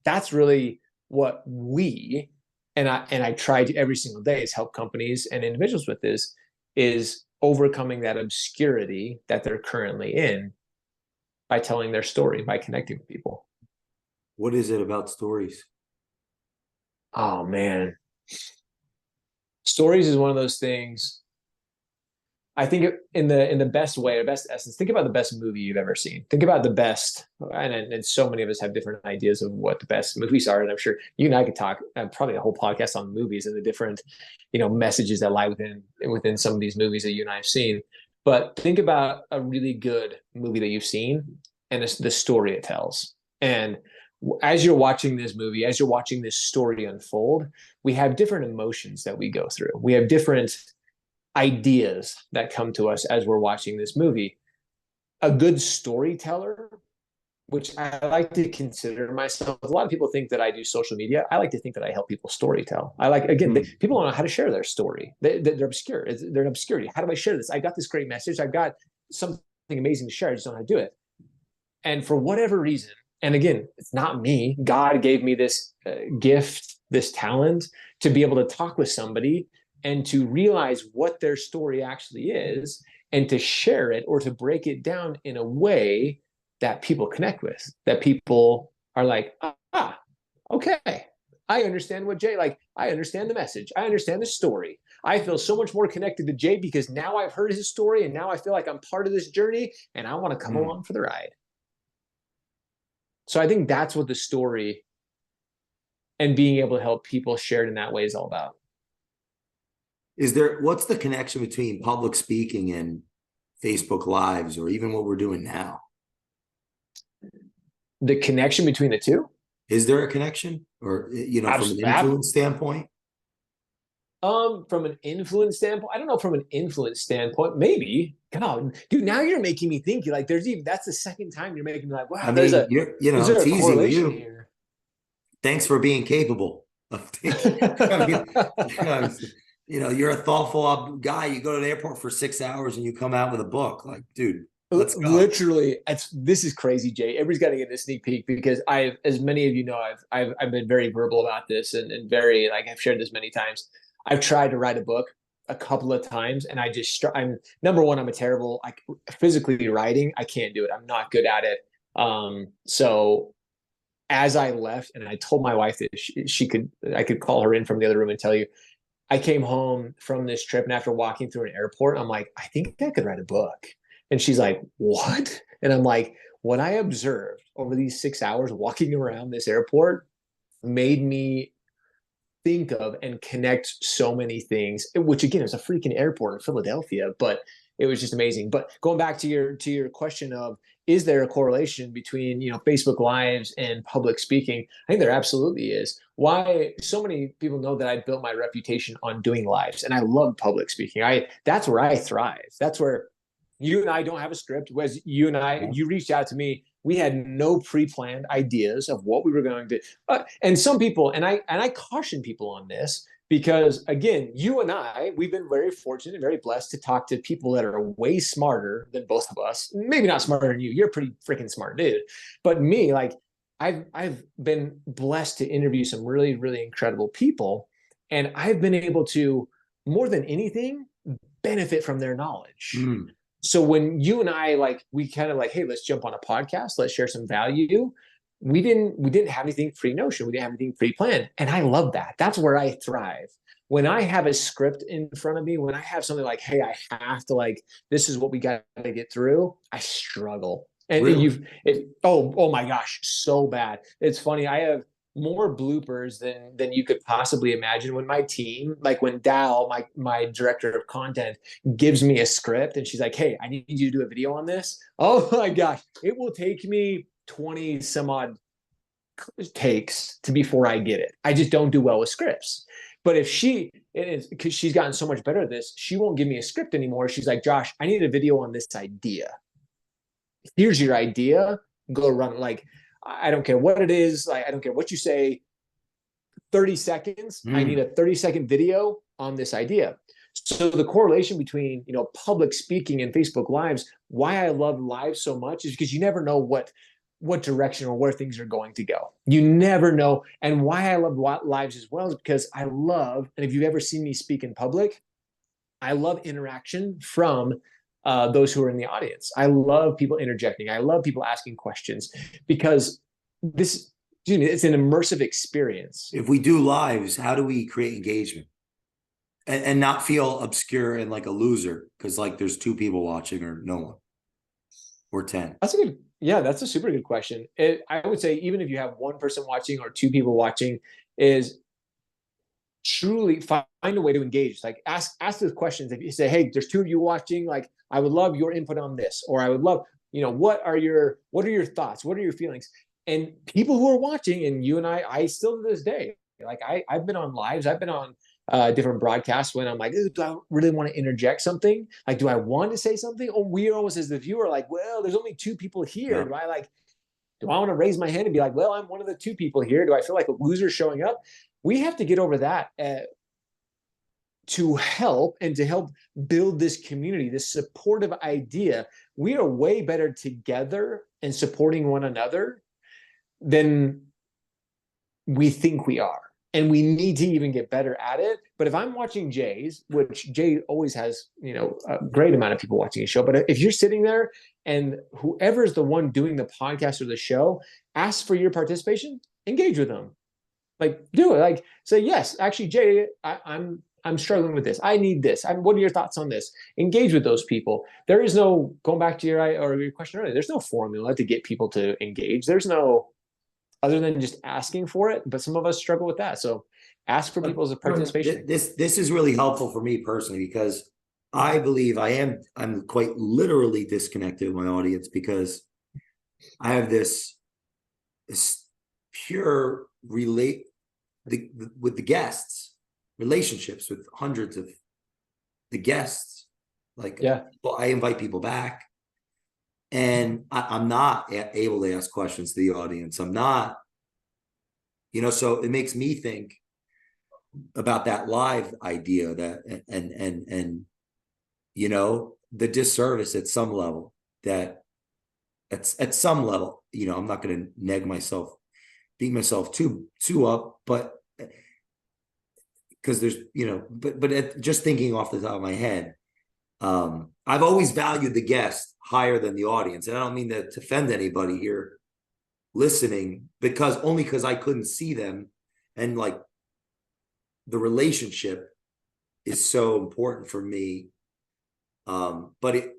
that's really what we, and I try to every single day, is help companies and individuals with this, is overcoming that obscurity that they're currently in by telling their story, by connecting with people. What is it about stories? Oh man. Stories is one of those things. I think in the best way, or best essence, think about the best movie you've ever seen. Think about the best, and so many of us have different ideas of what the best movies are. And I'm sure you and I could talk probably a whole podcast on movies and the different, messages that lie within some of these movies that you and I have seen. But think about a really good movie that you've seen and the story it tells. And as you're watching this movie, as you're watching this story unfold, we have different emotions that we go through. We have different ideas that come to us as we're watching this movie. A good storyteller, which I like to consider myself. A lot of people think that I do social media. I like to think that I help people storytell. People don't know how to share their story. They're obscure. They're an obscurity. How do I share this? I got this great message. I've got something amazing to share. I just don't know how to do it. And for whatever reason, and again, it's not me. God gave me this gift, this talent to be able to talk with somebody and to realize what their story actually is, and to share it or to break it down in a way that people connect with, that people are like, okay, I understand what Jay, I understand the message. I understand the story. I feel so much more connected to Jay because now I've heard his story and now I feel like I'm part of this journey and I want to come along for the ride. So I think that's what the story and being able to help people share it in that way is all about. What's the connection between public speaking and Facebook Lives, or even what we're doing now? The connection between the two? Is there a connection, or, from an influence standpoint? From an influence standpoint, I don't know. From an influence standpoint, maybe. God, dude, now you're making me think. That's the second time you're making me like, wow. It's easy with you. Here. Thanks for being capable of thinking. You're a thoughtful guy. You go to the airport for 6 hours and you come out with a book. Like, dude, let's go. Literally, this is crazy, Jay. Everybody's got to get a sneak peek because as many of you know, I've been very verbal about this and very, I've shared this many times. I've tried to write a book a couple of times, and I'm number one, I'm a terrible, physically writing. I can't do it. I'm not good at it. So as I left, and I told my wife that I could call her in from the other room and tell you, I came home from this trip, and after walking through an airport, I'm like, I think I could write a book. And she's like, what? And I'm like, what I observed over these 6 hours walking around this airport made me think of and connect so many things, which again is a freaking airport in Philadelphia, but it was just amazing. But going back to your question of, is there a correlation between, Facebook Lives and public speaking? I think there absolutely is. Why so many people know that I built my reputation on doing lives, and I love public speaking. That's where I thrive. That's where you and I don't have a script. Whereas you reached out to me. We had no pre-planned ideas of what we were going to do. And some people, and I caution people on this, because again, you and we've been very fortunate and very blessed to talk to people that are way smarter than both of us. Maybe not smarter than you. You're a pretty freaking smart dude. But me, I've been blessed to interview some really, really incredible people. And I've been able to, more than anything, benefit from their knowledge. So when you and I, like, we kind of like, hey, let's jump on a podcast, let's share some value. We didn't have anything pre-notion. We didn't have anything pre-planned. And I love that. That's where I thrive. When I have a script in front of me, when I have something like, hey, I have to, like, this is what we got to get through, I struggle. And Really? oh my gosh, so bad. It's funny. I have more bloopers than you could possibly imagine when my team, like when Dal, my director of content, gives me a script and she's like, hey, I need you to do a video on this. Oh my gosh, it will take me 20 some odd takes to before I get it. I just don't do well with scripts. But if because she's gotten so much better at this, she won't give me a script anymore. She's like, Josh, I need a video on this idea. Here's your idea. Go run it. Like, I don't care what it is. Like, I don't care what you say. 30 seconds. I need a 30-second video on this idea. So the correlation between, public speaking and Facebook Lives, why I love live so much is because you never know what direction or where things are going to go. You never know. And why I love lives as well is because I love, and if you've ever seen me speak in public, I love interaction from those who are in the audience. I love people interjecting. I love people asking questions because it's an immersive experience. If we do lives, how do we create engagement and not feel obscure and like a loser? Because like there's 2 people watching or no one or 10. That's a super good question. I would say even if you have 1 person watching or 2 people watching, is truly find a way to engage. Like ask those questions. If you say, hey, there's 2 of you watching, like I would love your input on this, or I would love, what are your thoughts? What are your feelings? And people who are watching, and you and I still to this day, like I've been on lives, I've been on different broadcasts when I'm like, do I really want to interject something? Like, do I want to say something? Or we always, as the viewer, like, well, there's only 2 people here. Yeah. Do I want to raise my hand and be like, well, I'm one of the 2 people here? Do I feel like a loser showing up? We have to get over that to help build this community, this supportive idea. We are way better together and supporting one another than we think we are. And we need to even get better at it. But if I'm watching Jay's, which Jay always has, a great amount of people watching his show. But if you're sitting there and whoever is the one doing the podcast or the show asks for your participation, engage with them. Like, do it. Like, say, yes, actually, Jay, I'm struggling with this. I need this. What are your thoughts on this? Engage with those people. There is no, going back to your question earlier, there's no formula to get people to engage. There's no, other than just asking for it. But some of us struggle with that. So ask for people's participation. This is really helpful for me personally, because I believe I'm quite literally disconnected with my audience, because I have this pure with the guests, relationships with hundreds of the guests. Like, well, I invite people back, and I'm not able to ask questions to the audience. I'm not, so it makes me think about that live idea, that and the disservice at some level, that at some level, I'm not going to beat myself too up, but because there's, but just thinking off the top of my head, I've always valued the guest higher than the audience. And I don't mean to offend anybody here listening, because I couldn't see them. And like, the relationship is so important for me. But it,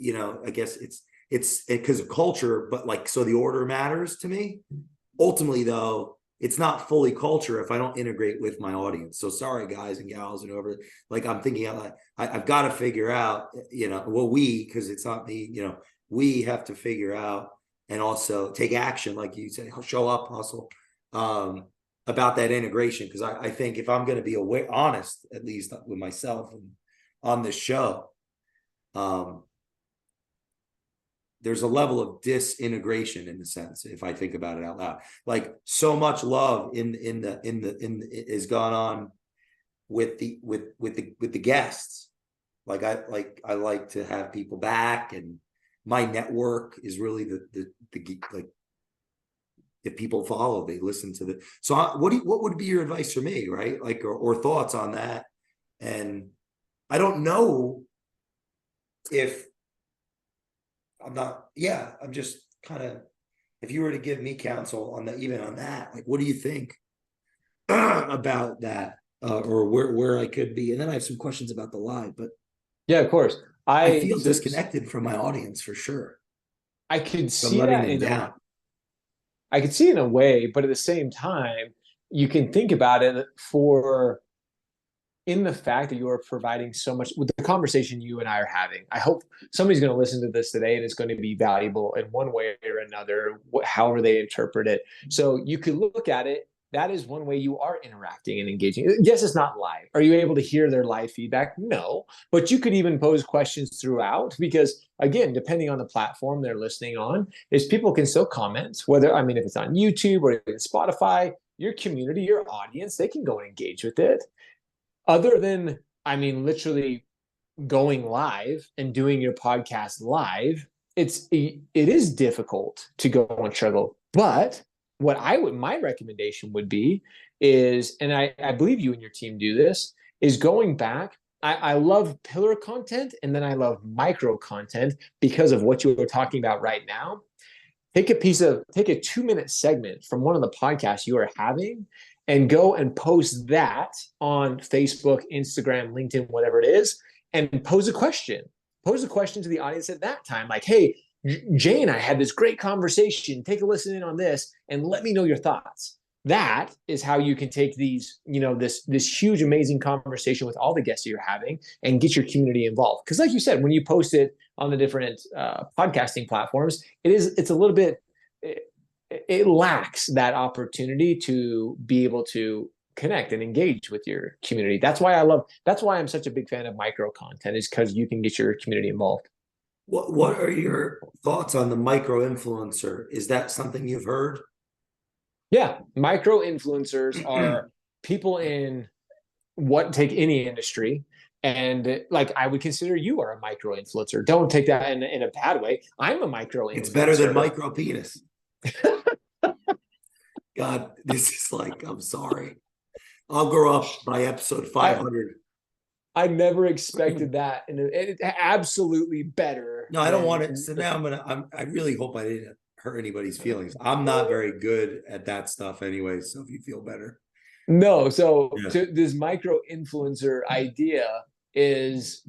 I guess it's because of culture, but like, so the order matters to me. Ultimately though, it's not fully culture if I don't integrate with my audience. So sorry, guys and gals and whoever, like I'm thinking out like, I've got to figure out, because it's not me, we have to figure out and also take action. Like you say, show up, hustle, about that integration. Cause I think if I'm going to be honest, at least with myself and on this show, there's a level of disintegration in the sense, if I think about it out loud, like so much love in is gone on with the guests. Like I like to have people back, and my network is really the like, if people follow, they listen to the, so what would be your advice for me, right? Like, or thoughts on that? And I don't know if I'm just kind of, if you were to give me counsel on that, even on that, like, what do you think about that? Or where I could be? And then I have some questions about the live, but Yeah, of course. I I feel so disconnected from my audience for sure. I could I'm see letting that them down. I could see in a way, but at the same time, you can think about it for in the fact that you are providing so much with the conversation you and I are having. I hope somebody's going to listen to this today and it's going to be valuable in one way or another, however they interpret it. So you could look at it. That is one way you are interacting and engaging. Yes, it's not live. Are you able to hear their live feedback? No, but you could even pose questions throughout because, again, depending on the platform they're listening on, is people can still comment. Whether I mean, if it's on YouTube or Spotify, your community, your audience, they can go and engage with it. Other than, I mean, literally going live and doing your podcast live, it is difficult to go and struggle. But what my recommendation would be is, and I believe you and your team do this, is going back. I love pillar content and then I love micro content because of what you were talking about right now. Take a 2-minute segment from one of the podcasts you are having and go and post that on Facebook, Instagram, LinkedIn, whatever it is, and pose a question. Pose a question to the audience at that time, like, hey, Jay and I had this great conversation. Take a listen in on this and let me know your thoughts. That is how you can take these, this huge, amazing conversation with all the guests you're having and get your community involved. Because, like you said, when you post it on the different podcasting platforms, it's a little bit, it lacks that opportunity to be able to connect and engage with your community. That's why I'm such a big fan of micro content, is because you can get your community involved. What are your thoughts on the micro influencer? Is that something you've heard? Yeah, micro influencers are people in take any industry, and like I would consider you are a micro influencer. Don't take that in a bad way. I'm a micro It's better than influencer. micro penis. God, this is like, I'm sorry. I'll grow up by episode 500. I never expected that, and it's absolutely better. No, I don't want it. Than So now I really hope I didn't hurt anybody's feelings. I'm not very good at that stuff anyway. So if you feel better. No, so Yeah. this micro influencer idea is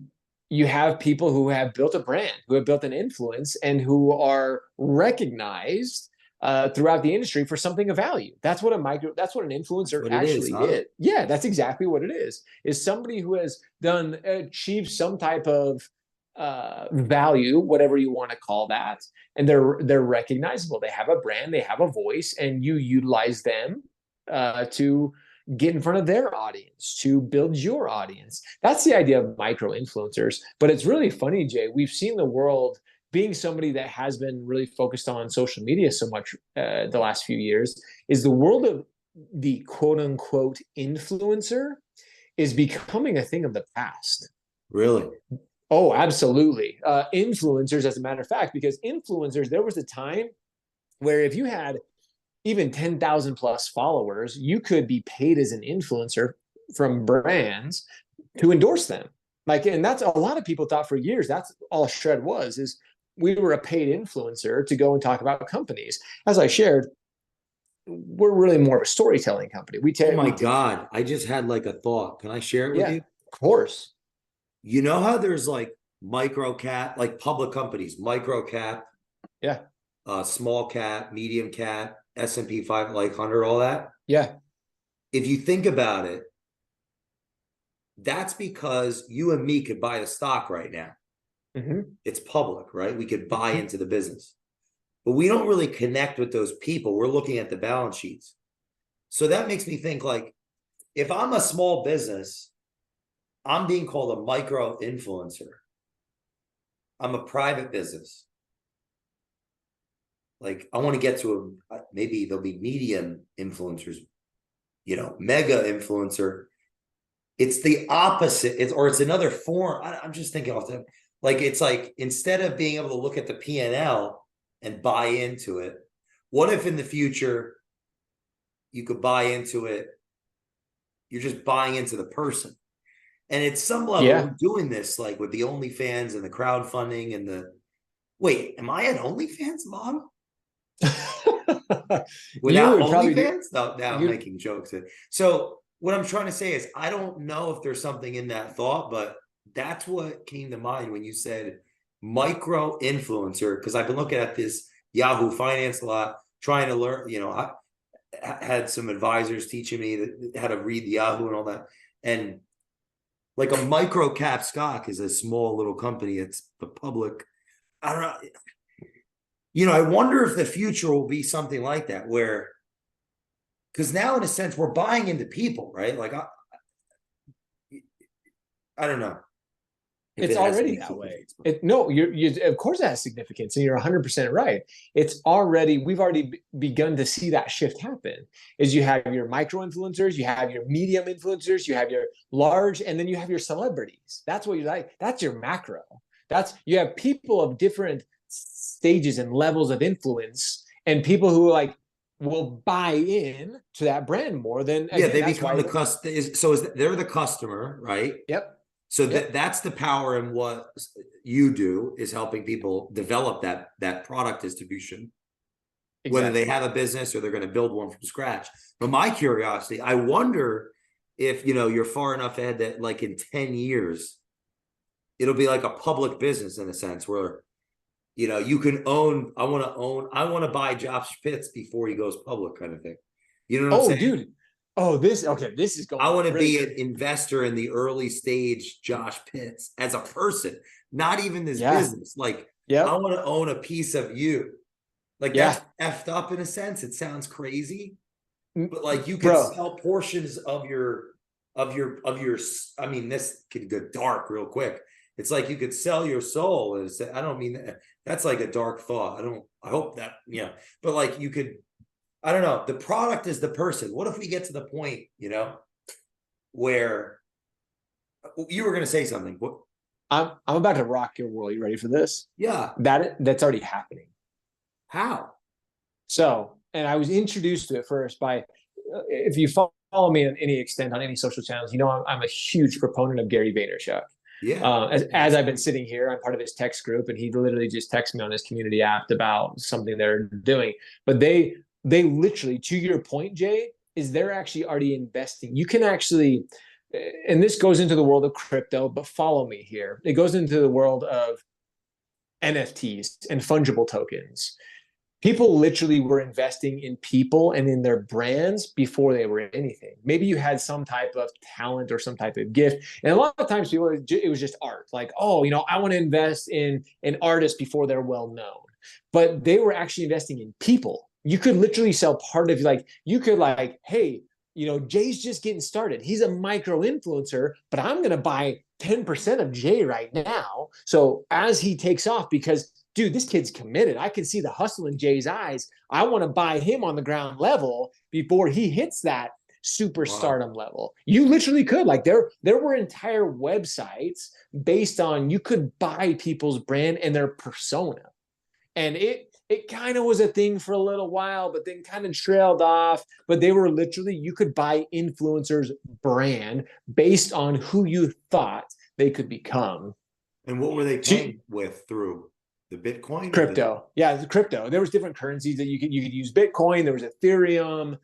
you have people who have built a brand, who have built an influence, and who are recognized throughout the industry for something of value. That's what that's what an influencer What it is, actually huh? is. Yeah, that's exactly what it is somebody who has achieved some type of value, whatever you want to call that. And they're recognizable. They have a brand, they have a voice, and you utilize them to get in front of their audience, to build your audience. That's the idea of micro influencers. But it's really funny, Jay. We've seen the world, being somebody that has been really focused on social media so much the last few years, is the world of the quote unquote influencer is becoming a thing of the past. Really? Oh, absolutely. Influencers, as a matter of fact, because influencers, there was a time where if you had even 10,000 plus followers, you could be paid as an influencer from brands to endorse them. Like, and that's a lot of people thought for years that's all Shred was, is we were a paid influencer to go and talk about companies. As I shared, we're really more of a storytelling company. Oh my God. I just had like a thought. Can I share it with Yeah, you? of course. You know how there's like micro cap, like public companies, micro cap, Yeah. Small cap, medium cap, S&P 5, like 100, all that. Yeah. If you think about it, that's because you and me could buy the stock right now. Mm-hmm. It's public, right? We could buy into the business, but we don't really connect with those people. We're looking at the balance sheets. So that makes me think, like, if I'm a small business, I'm being called a micro influencer. I'm a private business. Like, I want to get to maybe there'll be medium influencers, mega influencer. It's the opposite. It's another form. I'm just thinking off the, like, it's like, instead of being able to look at the P&L and buy into it, what if in the future you could buy into it? You're just buying into the person. And at some level, we're doing this like with the OnlyFans and the crowdfunding and Wait, am I an OnlyFans model? You Without would probably do OnlyFans? No, now I'm you. making jokes. So what I'm trying to say is I don't know if there's something in that thought, but that's what came to mind when you said micro influencer, because I've been looking at this Yahoo Finance a lot, trying to learn, I had some advisors teaching me how to read the Yahoo and all that. And like a micro cap stock is a small little company. It's the public. I don't know. I wonder if the future will be something like that, where, because now in a sense we're buying into people, right? Like I don't know if It's it has already any that way. significance. No, of course it has significance, and you're 100% right. We've already begun to see that shift happen. Is you have your micro influencers, you have your medium influencers, you have your large, and then you have your celebrities. That's what you like. That's your macro. You have people of different stages and levels of influence, and people who will buy in to that brand more than, Yeah, again, they that's become why. the customer. So they're the customer, right? Yep. So Yep. that's the power in what you do, is helping people develop that product distribution, whether they Exactly. have a business or they're going to build one from scratch. But my curiosity, I wonder if you're far enough ahead that like in 10 years, it'll be like a public business in a sense where you can I want to buy Josh Pitts before he goes public, kind of thing. You know what I'm Oh, saying? dude. Oh, this is I going want to really be an crazy. investor in the early stage Josh Pitts as a person, not even this Yeah. business. Like, I Yep. want to own a piece of you. Like, that's Yeah. effed up in a sense. It sounds crazy, but like you could Bro. sell portions of your I mean, this could go dark real quick. It's like you could sell your soul, and I don't mean that, that's like a dark thought. I hope that, but like you could, I don't know, the product is the person. What if we get to the point, where you were going to say something? What? I'm about to rock your world. You ready for this? Yeah. That's already happening. How? So, and I was introduced to it first by, if you follow me in any extent on any social channels, I'm a huge proponent of Gary Vaynerchuk. Yeah. As I've been sitting here, I'm part of his text group, and he literally just texted me on his community app about something they're doing. But they literally, to your point, Jay, is they're actually already investing. You can actually, and this goes into the world of crypto, but follow me here. It goes into the world of NFTs and fungible tokens. People literally were investing in people and in their brands before they were anything. Maybe you had some type of talent or some type of gift. And a lot of times people, it was just art. Like, oh, I want to invest in an artist before they're well known. But they were actually investing in people. You could literally sell part of, you could hey, Jay's just getting started. He's a micro influencer, but I'm going to buy 10% of Jay right now. So as he takes off, because dude, this kid's committed. I can see the hustle in Jay's eyes. I want to buy him on the ground level before he hits that Wow. superstardom level. You literally could. Like, there were entire websites based on, you could buy people's brand and their persona. And it kind of was a thing for a little while, but then kind of trailed off. But they were literally, you could buy influencers brand based on who you thought they could become. And what were they paying with through the Bitcoin or the? Crypto. Yeah, the crypto. There was different currencies that you could use. Bitcoin. There was Ethereum.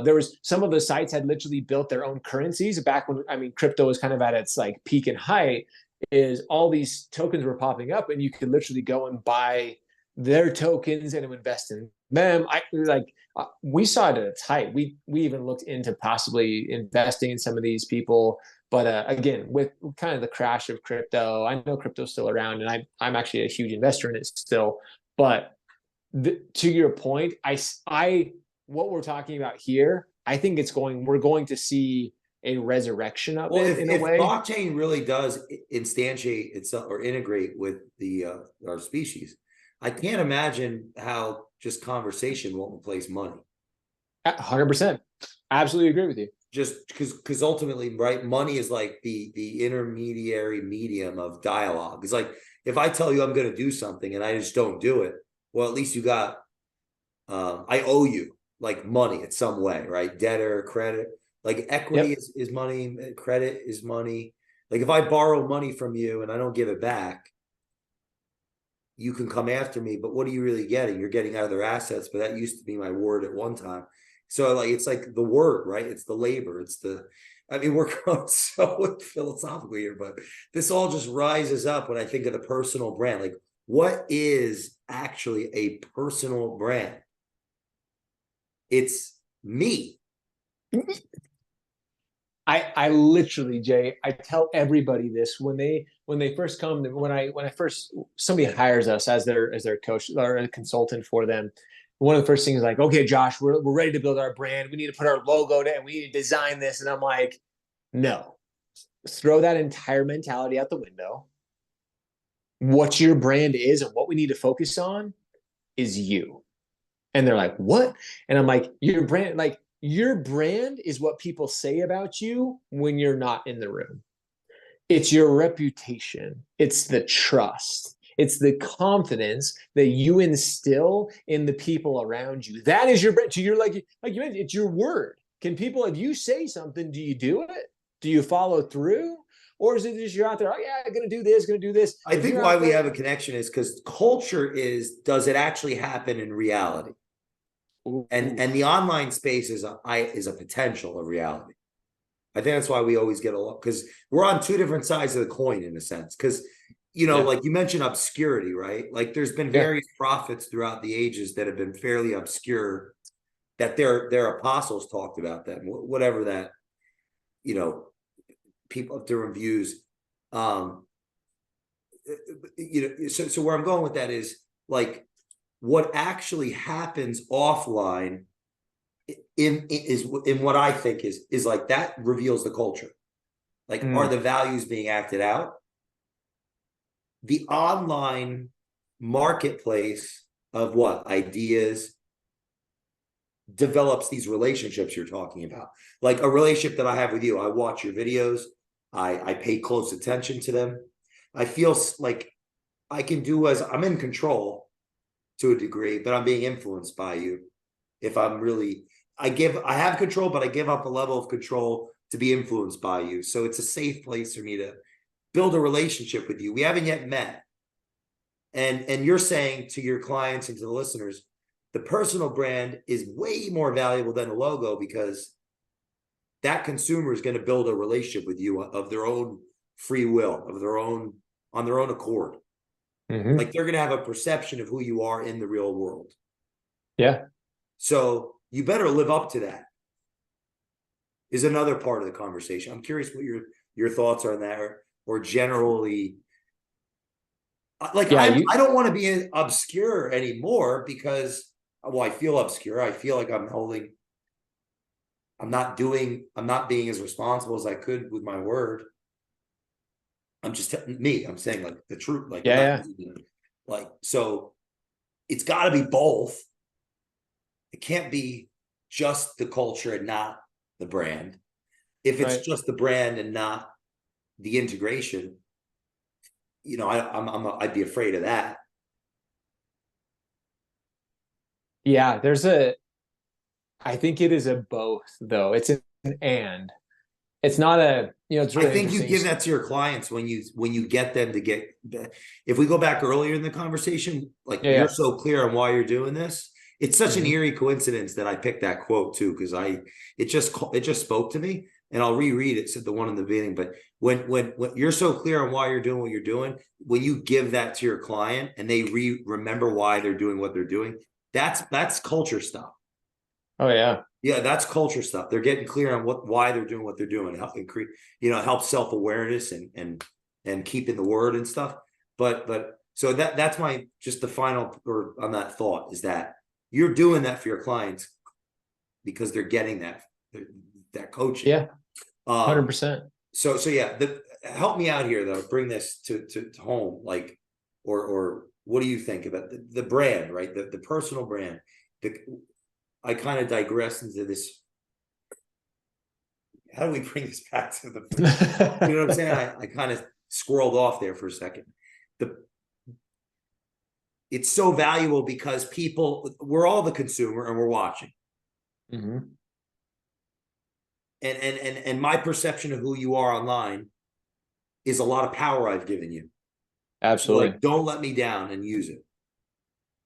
There was, some of the sites had literally built their own currencies back when, I mean, crypto was kind of at its peak and height. Is all these tokens were popping up, and you could literally go and buy their tokens and invest in them. We saw it at its height. We even looked into possibly investing in some of these people. But again, with kind of the crash of crypto, I know crypto's still around, and I'm actually a huge investor in it still. But to your point, what we're talking about here, I think we're going to see a resurrection of Well, it if in a if way. blockchain really does instantiate itself or integrate with the our species, I can't imagine how just conversation won't replace money. 100%. Absolutely agree with you. Just because ultimately, right, money is like the intermediary medium of dialogue. It's like, if I tell you I'm going to do something and I just don't do it, well, at least you got, I owe you like money in some way, right? Debtor, credit, like equity Yep. is money, credit is money. Like if I borrow money from you and I don't give it back, you can come after me, but what are you really getting? You're getting out of their assets, but that used to be my word at one time. So like, it's like the word, right? It's the labor. It's the, I mean, we're going so philosophical here, but this all just rises up when I think of the personal brand. Like, what is actually a personal brand? It's me. I literally, Jay, I tell everybody this when they first come, when I first, somebody hires us as their coach or a consultant for them. One of the first things is like, okay, Josh, we're ready to build our brand. We need to put our logo down. We need to design this. And I'm like, no, throw that entire mentality out the window. What your brand is and what we need to focus on is you. And they're like, what? And I'm like, your brand is what people say about you when you're not in the room. It's your reputation. It's the trust. It's the confidence that you instill in the people around you. That is your brand. So you're like you mentioned, it's your word. Can people, if you say something, do you do it? Do you follow through? Or is it just you're out there, oh yeah, I'm gonna do this, gonna do this. I think why we have a connection is because culture is, does it actually happen in reality? And the online space is a potential of reality. I think that's why we always get along, because we're on two different sides of the coin in a sense. Because like you mentioned obscurity, right? Like there's been various prophets throughout the ages that have been fairly obscure, that their apostles talked about them, whatever that, people have different views. So where I'm going with that is like what actually happens offline in what I think is like that reveals the culture. Like, are the values being acted out? The online marketplace of what ideas develops these relationships you're talking about. Like a relationship that I have with you, I watch your videos, I pay close attention to them. I feel like I can do as I'm in control to a degree, but I'm being influenced by you. If I'm really, I have control, but I give up a level of control to be influenced by you. So it's a safe place for me to build a relationship with you. We haven't yet met. And you're saying to your clients and to the listeners, the personal brand is way more valuable than a logo, because that consumer is going to build a relationship with you of their own free will, on their own accord. Like they're going to have a perception of who you are in the real world. Yeah. So you better live up to that, is another part of the conversation. I'm curious what your thoughts are on that, or generally, like, I don't want to be obscure anymore because, well, I feel obscure. I feel like I'm not being as responsible as I could with my word. I'm just I'm saying like the truth. Like, like, so it's got to be both. It can't be just the culture and not the brand. If it's just the brand and not the integration, I'd be afraid of that. Yeah, I think it is a both though. It's an and. It's not a, it's really I think you give that to your clients when you get them to get, if we go back earlier in the conversation, like you're so clear on why you're doing this. It's such an eerie coincidence that I picked that quote too, because it just spoke to me, and I'll reread it. Said the one in the beginning, but when you're so clear on why you're doing what you're doing, when you give that to your client and they remember why they're doing what they're doing, that's culture stuff. Oh yeah. Yeah, that's culture stuff. They're getting clear on why they're doing what they're doing. Help self-awareness and keeping the word and stuff. But so that's my just the final or on that thought is that you're doing that for your clients because they're getting that coaching. Yeah. 100%. So yeah, help me out here though. Bring this to home, like, or what do you think about the brand, right? The personal brand. I kind of digress into this. How do we bring this back to the, you know what I'm saying? I kind of squirreled off there for a second. It's so valuable because we're all the consumer and we're watching. And my perception of who you are online is a lot of power I've given you. Absolutely. Like, don't let me down, and use it.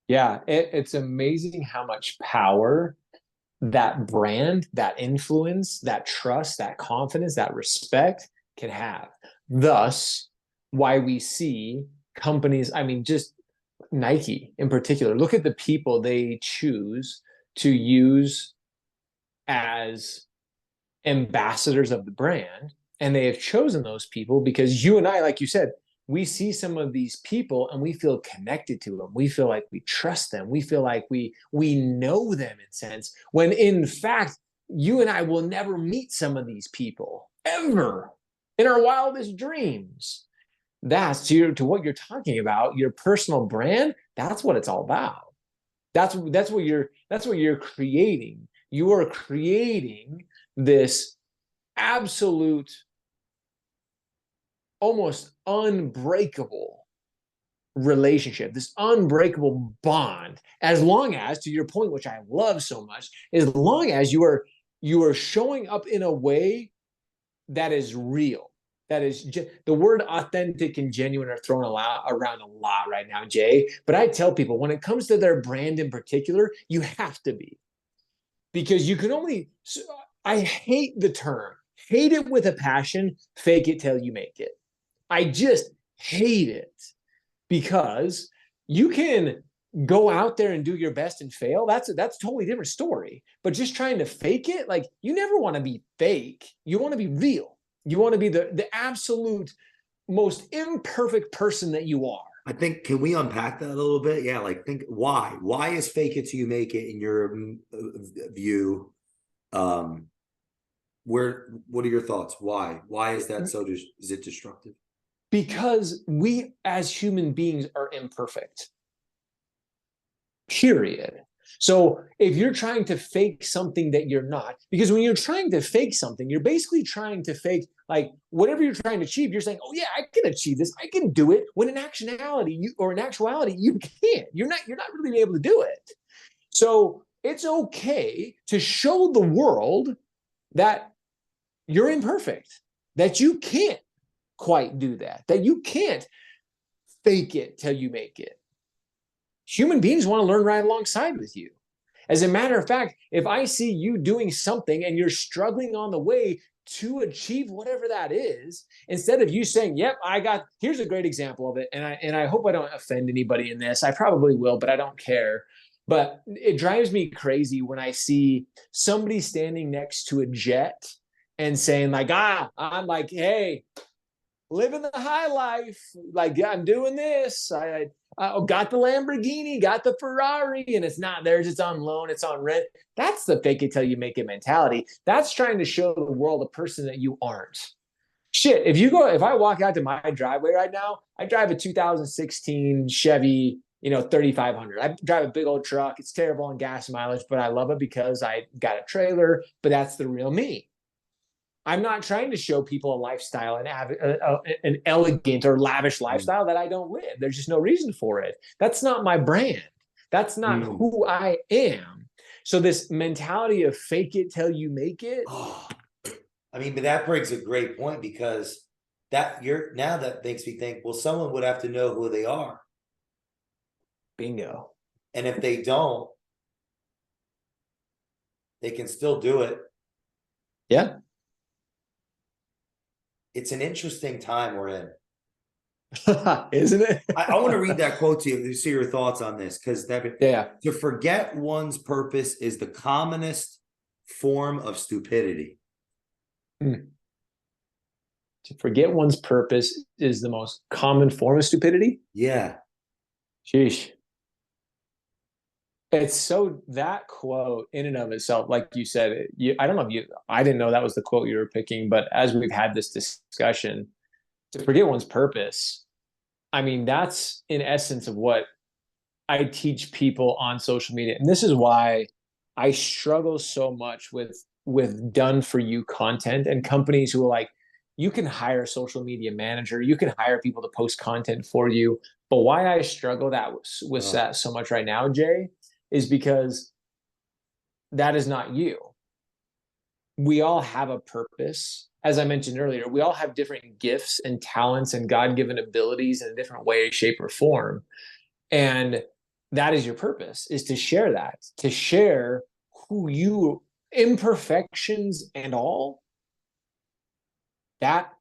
Yeah, it's amazing how much power that brand, that influence, that trust, that confidence, that respect can have. Thus, why we see companies, I mean, just Nike in particular, look at the people they choose to use as ambassadors of the brand. And they have chosen those people because you and I, like you said, we see some of these people and we feel connected to them. We feel like we trust them. We feel like we know them in a sense, when in fact, you and I will never meet some of these people ever in our wildest dreams. That's to what you're talking about, your personal brand. That's what it's all about. That's what you're creating. You are creating this absolute, almost unbreakable relationship, this unbreakable bond, as long as, to your point, which I love so much, as long as you are showing up in a way that is real. That is the word authentic and genuine are thrown around a lot right now, Jay. But I tell people, when it comes to their brand in particular, you have to be, because you can only, I hate the term, hate it with a passion, fake it till you make it. I just hate it, because you can go out there and do your best and fail. That's a totally different story. But just trying to fake it, like, you never want to be fake. You want to be real. You want to be the absolute most imperfect person that you are. I think, can we unpack that a little bit? Yeah, like, think why is fake it till you make it in your view? What are your thoughts? Why is that so? Is it destructive? Because we as human beings are imperfect. Period. So if you're trying to fake something that you're not, because when you're trying to fake something, you're basically trying to fake, like, whatever you're trying to achieve. You're saying, "Oh yeah, I can achieve this. I can do it." When in actuality, you can't. You're not really able to do it. So it's okay to show the world that you're imperfect, that you can't quite do that you can't fake it till you make it. Human beings want to learn right alongside with you. As a matter of fact, if I see you doing something and you're struggling on the way to achieve whatever that is, instead of you saying, "Yep, here's a great example of it," and I hope I don't offend anybody in this. I probably will, but I don't care. But it drives me crazy when I see somebody standing next to a jet and saying, like, I'm like, "Hey, living the high life, like, I'm doing this. I got the Lamborghini, got the Ferrari, and it's not theirs. It's on loan. It's on rent." That's the fake it till you make it mentality. That's trying to show the world a person that you aren't. Shit, if I walk out to my driveway right now, I drive a 2016 Chevy, 3500. I drive a big old truck. It's terrible on gas mileage, but I love it because I got a trailer. But that's the real me. I'm not trying to show people a lifestyle, an elegant or lavish lifestyle that I don't live. There's just no reason for it. That's not my brand. That's not who I am. So this mentality of fake it till you make it. Oh, I mean, but that brings a great point, because that makes me think, well, someone would have to know who they are. Bingo. And if they don't, they can still do it. Yeah. It's an interesting time we're in. Isn't it? I want to read that quote to you to see your thoughts on this, because Yeah. to forget one's purpose is the commonest form of stupidity. To forget one's purpose is the most common form of stupidity? Yeah. Sheesh. It's so, that quote in and of itself, like you said, I don't know if I didn't know that was the quote you were picking, but as we've had this discussion, to forget one's purpose, I mean, that's in essence of what I teach people on social media. And this is why I struggle so much with done for you content and companies who are like, you can hire a social media manager, you can hire people to post content for you. But why I struggle with that so much right now, Jay, is because that is not you. we all have a purpose. As I mentioned earlier, we all have different gifts and talents and God-given abilities in a different way, shape, or form. And that is your purpose, is to share that, to share who you, imperfections and all, that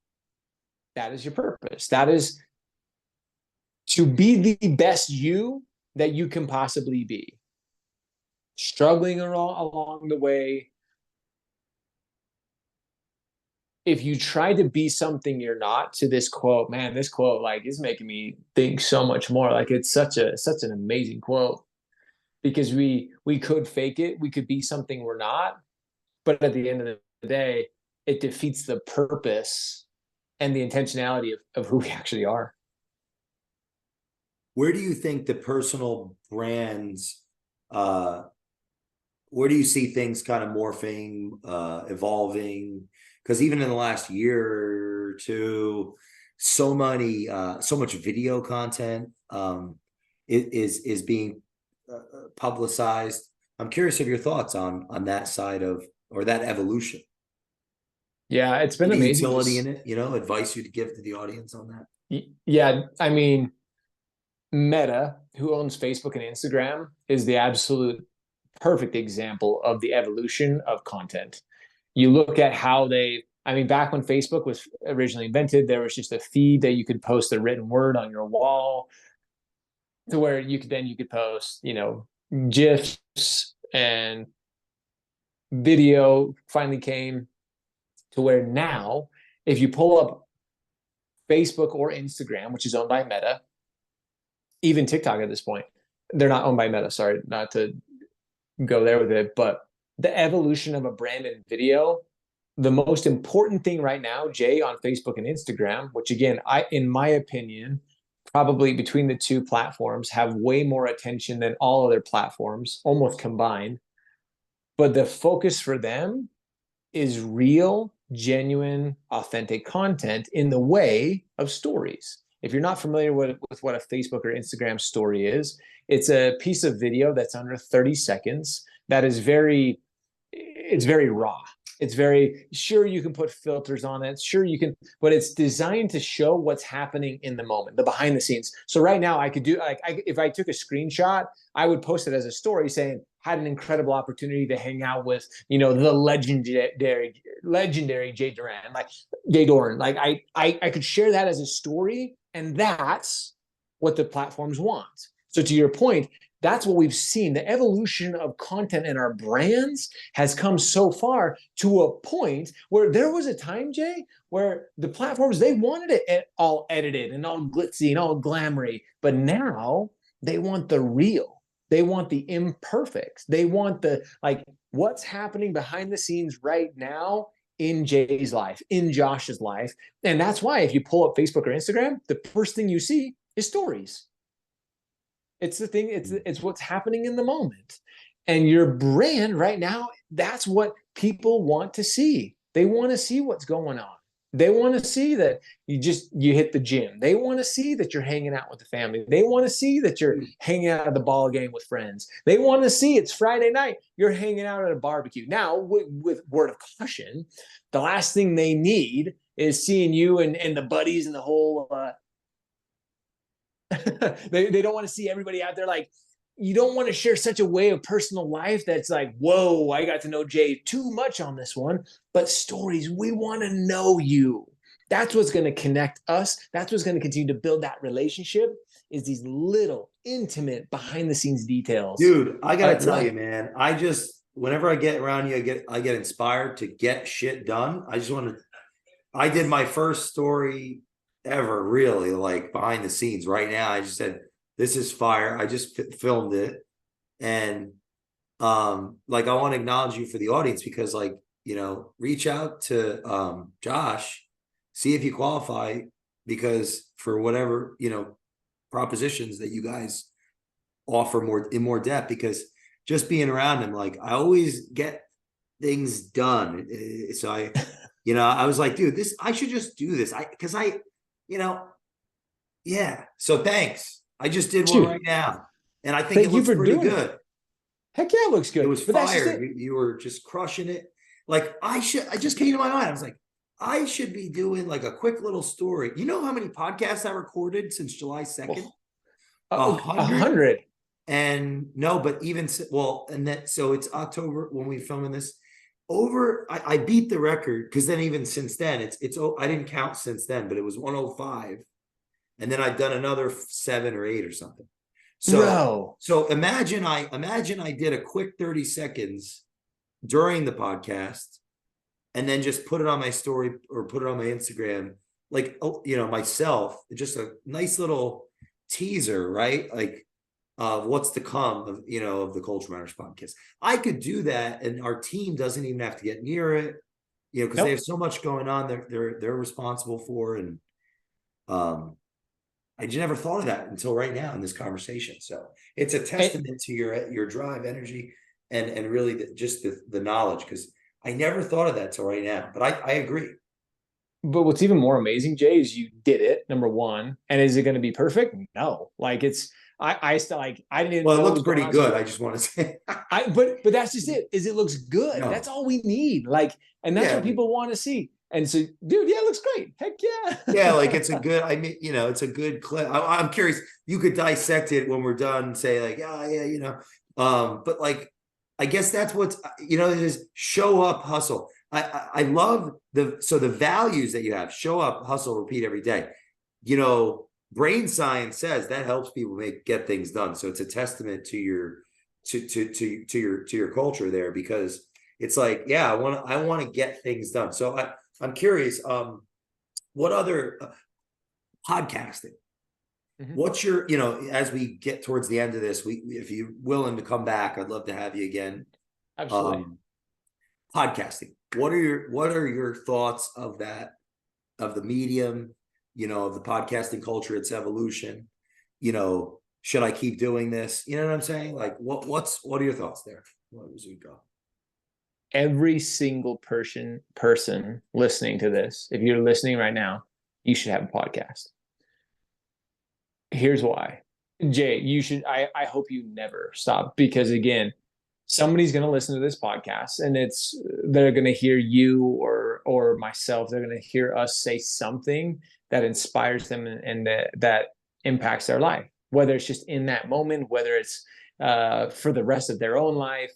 is your purpose. That is to be the best you that you can possibly be. Struggling along the way. If you try to be something you're not, to this quote, man, this quote like is making me think so much more. Like it's such an amazing quote, because we could fake it, we could be something we're not, but at the end of the day, it defeats the purpose and the intentionality of who we actually are. Where do you think the personal brands, where do you see things kind of morphing, evolving? Because even in the last year or two, so much video content is being publicized. I'm curious of your thoughts on that side of, or that evolution. Yeah, it's been Any amazing. utility in it, advice you'd give to the audience on that? Yeah, I mean, Meta, who owns Facebook and Instagram, is the absolute perfect example of the evolution of content. You look at how back when Facebook was originally invented, there was just a feed that you could post a written word on your wall, to where you could post, GIFs, and video finally came to where now, if you pull up Facebook or Instagram, which is owned by Meta, even TikTok at this point, they're not owned by Meta. Sorry, not to go there with it, but the evolution of a brand in video, the most important thing right now, Jay, on Facebook and Instagram, which again, in my opinion, probably between the two platforms have way more attention than all other platforms, almost combined. But the focus for them is real, genuine, authentic content in the way of stories. If you're not familiar with what a Facebook or Instagram story is, it's a piece of video that's under 30 seconds that is it's very raw. It's very, sure, you can put filters on it. Sure, you can, but it's designed to show what's happening in the moment, the behind the scenes. So right now I could do, if I took a screenshot, I would post it as a story saying, had an incredible opportunity to hang out with, the legendary Jay Doran, like Jay Doran. Like I could share that as a story, and that's what the platforms want. So to your point, that's what we've seen. The evolution of content in our brands has come so far, to a point where there was a time, Jay, where the platforms, they wanted it all edited and all glitzy and all glamoury, but now they want the real. They want the imperfect. They want what's happening behind the scenes right now in Jay's life, in Josh's life. And that's why if you pull up Facebook or Instagram, the first thing you see is stories. It's the thing, it's what's happening in the moment. And your brand right now, that's what people want to see. They want to see what's going on. They want to see that you hit the gym. They want to see that you're hanging out with the family. They want to see that you're hanging out at the ball game with friends. They want to see it's Friday night, you're hanging out at a barbecue. Now, with word of caution, the last thing they need is seeing you and the buddies and the whole they don't want to see everybody out there. Like, you don't want to share such a way of personal life that's like, whoa, I got to know Jay too much on this one. But stories, we want to know you. That's what's going to connect us. That's what's going to continue to build that relationship, is these little intimate behind the scenes details. Dude, I gotta tell you, man, whenever I get around you, I get inspired to get shit done. I did my first story ever, really, like behind the scenes right now. I just said, this is fire. I just filmed it. And I want to acknowledge you for the audience, because reach out to Josh, see if you qualify, because for whatever, propositions that you guys offer more depth, because just being around him, I always get things done. So I was like, dude, I should just do this. Yeah. So thanks. I just did one right now, and I think it looks pretty good. Heck yeah, it looks good. It was fire. You were just crushing it. Like I just came to my mind. I was like, I should be doing like a quick little story. You know how many podcasts I recorded since July 2nd? Oh, A 100. 100. And no, but even well, and that so it's October when we filming this. I beat the record because then even since then it's I didn't count since then, but it was 105, and then I've done another 7 or 8 or something. Bro. So imagine I did a quick 30 seconds during the podcast and then just put it on my story or put it on my Instagram, like, myself, just a nice little teaser, right? Like of what's to come of the Culture Matters podcast. I could do that, and our team doesn't even have to get near it, because they have so much going on. They're responsible for, and I just never thought of that until right now in this conversation. So it's a testament to your drive, energy, and really just the knowledge, because I never thought of that till right now. But I agree. But what's even more amazing, Jay, is you did it, number one. And is it going to be perfect? No. Like I still like I didn't even Well, it know looks pretty good. I just want to say but that's just it, is it looks good. No. That's all we need. Like, and that's what people want to see. And so, dude, yeah, it looks great. Heck yeah. Yeah, like it's a good, it's a good clip. I'm curious, you could dissect it when we're done, say like, yeah, but like, I guess that's what's, it is show up, hustle. I love the values that you have: show up, hustle, repeat every day. Brain science says that helps people get things done. So it's a testament to your culture there, because it's like, yeah, I want to get things done. So I'm curious, what other podcasting? What's your, as we get towards the end of this, if you're willing to come back, I'd love to have you again. Absolutely. Podcasting. What are your thoughts of that, of the medium, of the podcasting culture, its evolution? Should I keep doing this? You know what I'm saying? Like, what are your thoughts there? Where does we go? Every single person listening to this, if you're listening right now, you should have a podcast. Here's why. Jay, you should, I hope you never stop, because again, somebody's going to listen to this podcast, and they're going to hear you or myself. They're going to hear us say something that inspires them and that impacts their life, whether it's just in that moment, whether it's for the rest of their own life.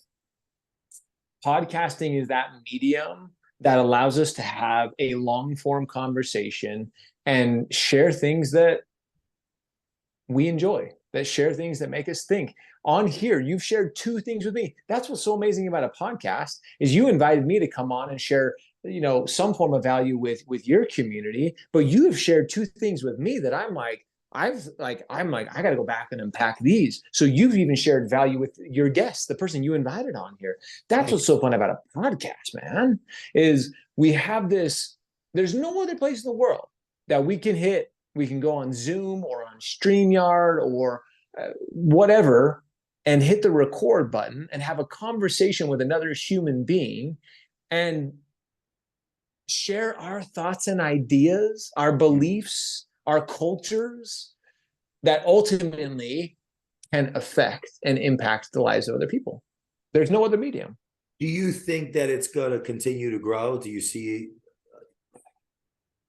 Podcasting is that medium that allows us to have a long form conversation and share things that we enjoy, that share things that make us think. On here, you've shared 2 things with me. That's what's so amazing about a podcast, is you invited me to come on and share, some form of value with your community, but you have shared 2 things with me that I'm like, I got to go back and unpack these. So you've even shared value with your guest, the person you invited on here. That's what's so fun about a podcast, man, is we have this, there's no other place in the world that we can hit. We can go on Zoom or on StreamYard or whatever, and hit the record button and have a conversation with another human being and share our thoughts and ideas, our beliefs, our cultures that ultimately can affect and impact the lives of other people. There's no other medium. Do you think that it's going to continue to grow? Do you see?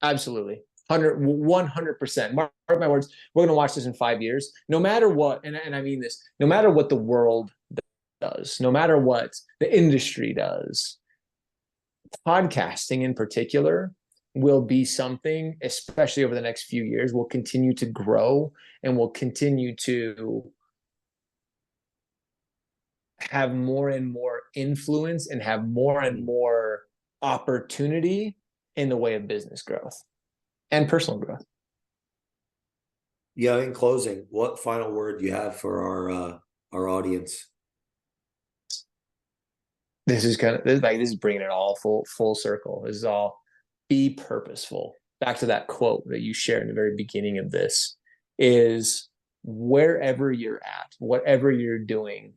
Absolutely. 100%. Mark my words. We're going to watch this in 5 years. No matter what, and I mean this, no matter what the world does, no matter what the industry does, podcasting in particular will be something, especially over the next few years, will continue to grow and will continue to have more and more influence and have more and more opportunity in the way of business growth and personal growth. Yeah, in closing, what final word do you have for our audience? This is bringing it all full circle. This is all, be purposeful. Back to that quote that you shared in the very beginning of this, is wherever you're at, whatever you're doing,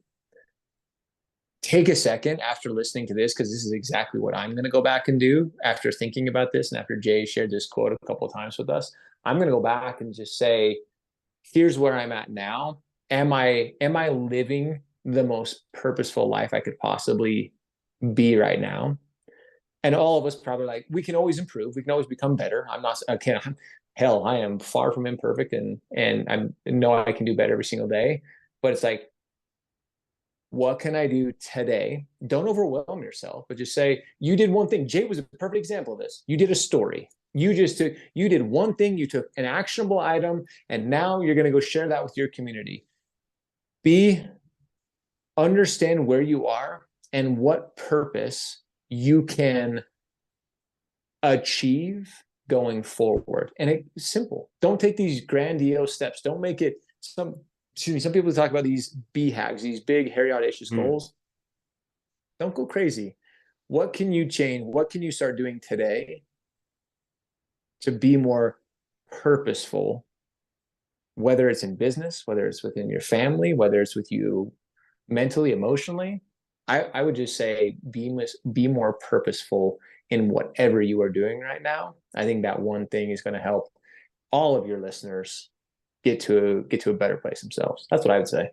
take a second after listening to this, because this is exactly what I'm going to go back and do after thinking about this. And after Jay shared this quote a couple of times with us, I'm going to go back and just say, here's where I'm at now. Am I living the most purposeful life I could possibly be right now? And all of us probably like, we can always improve. We can always become better. Hell, I am far from imperfect, and I know I can do better every single day. But it's like, what can I do today? Don't overwhelm yourself, but just say, you did one thing. Jay was a perfect example of this. You did a story. You did one thing, you took an actionable item, and now you're going to go share that with your community. Understand where you are and what purpose you can achieve going forward. And it's simple. Don't take these grandiose steps. Don't make it some people talk about these BHAGs, these big, hairy, audacious goals. Don't go crazy. What can you change? What can you start doing today to be more purposeful, whether it's in business, whether it's within your family, whether it's with you mentally, emotionally? I would just say be more purposeful in whatever you are doing right now. I think that one thing is going to help all of your listeners get to a better place themselves. That's what I would say.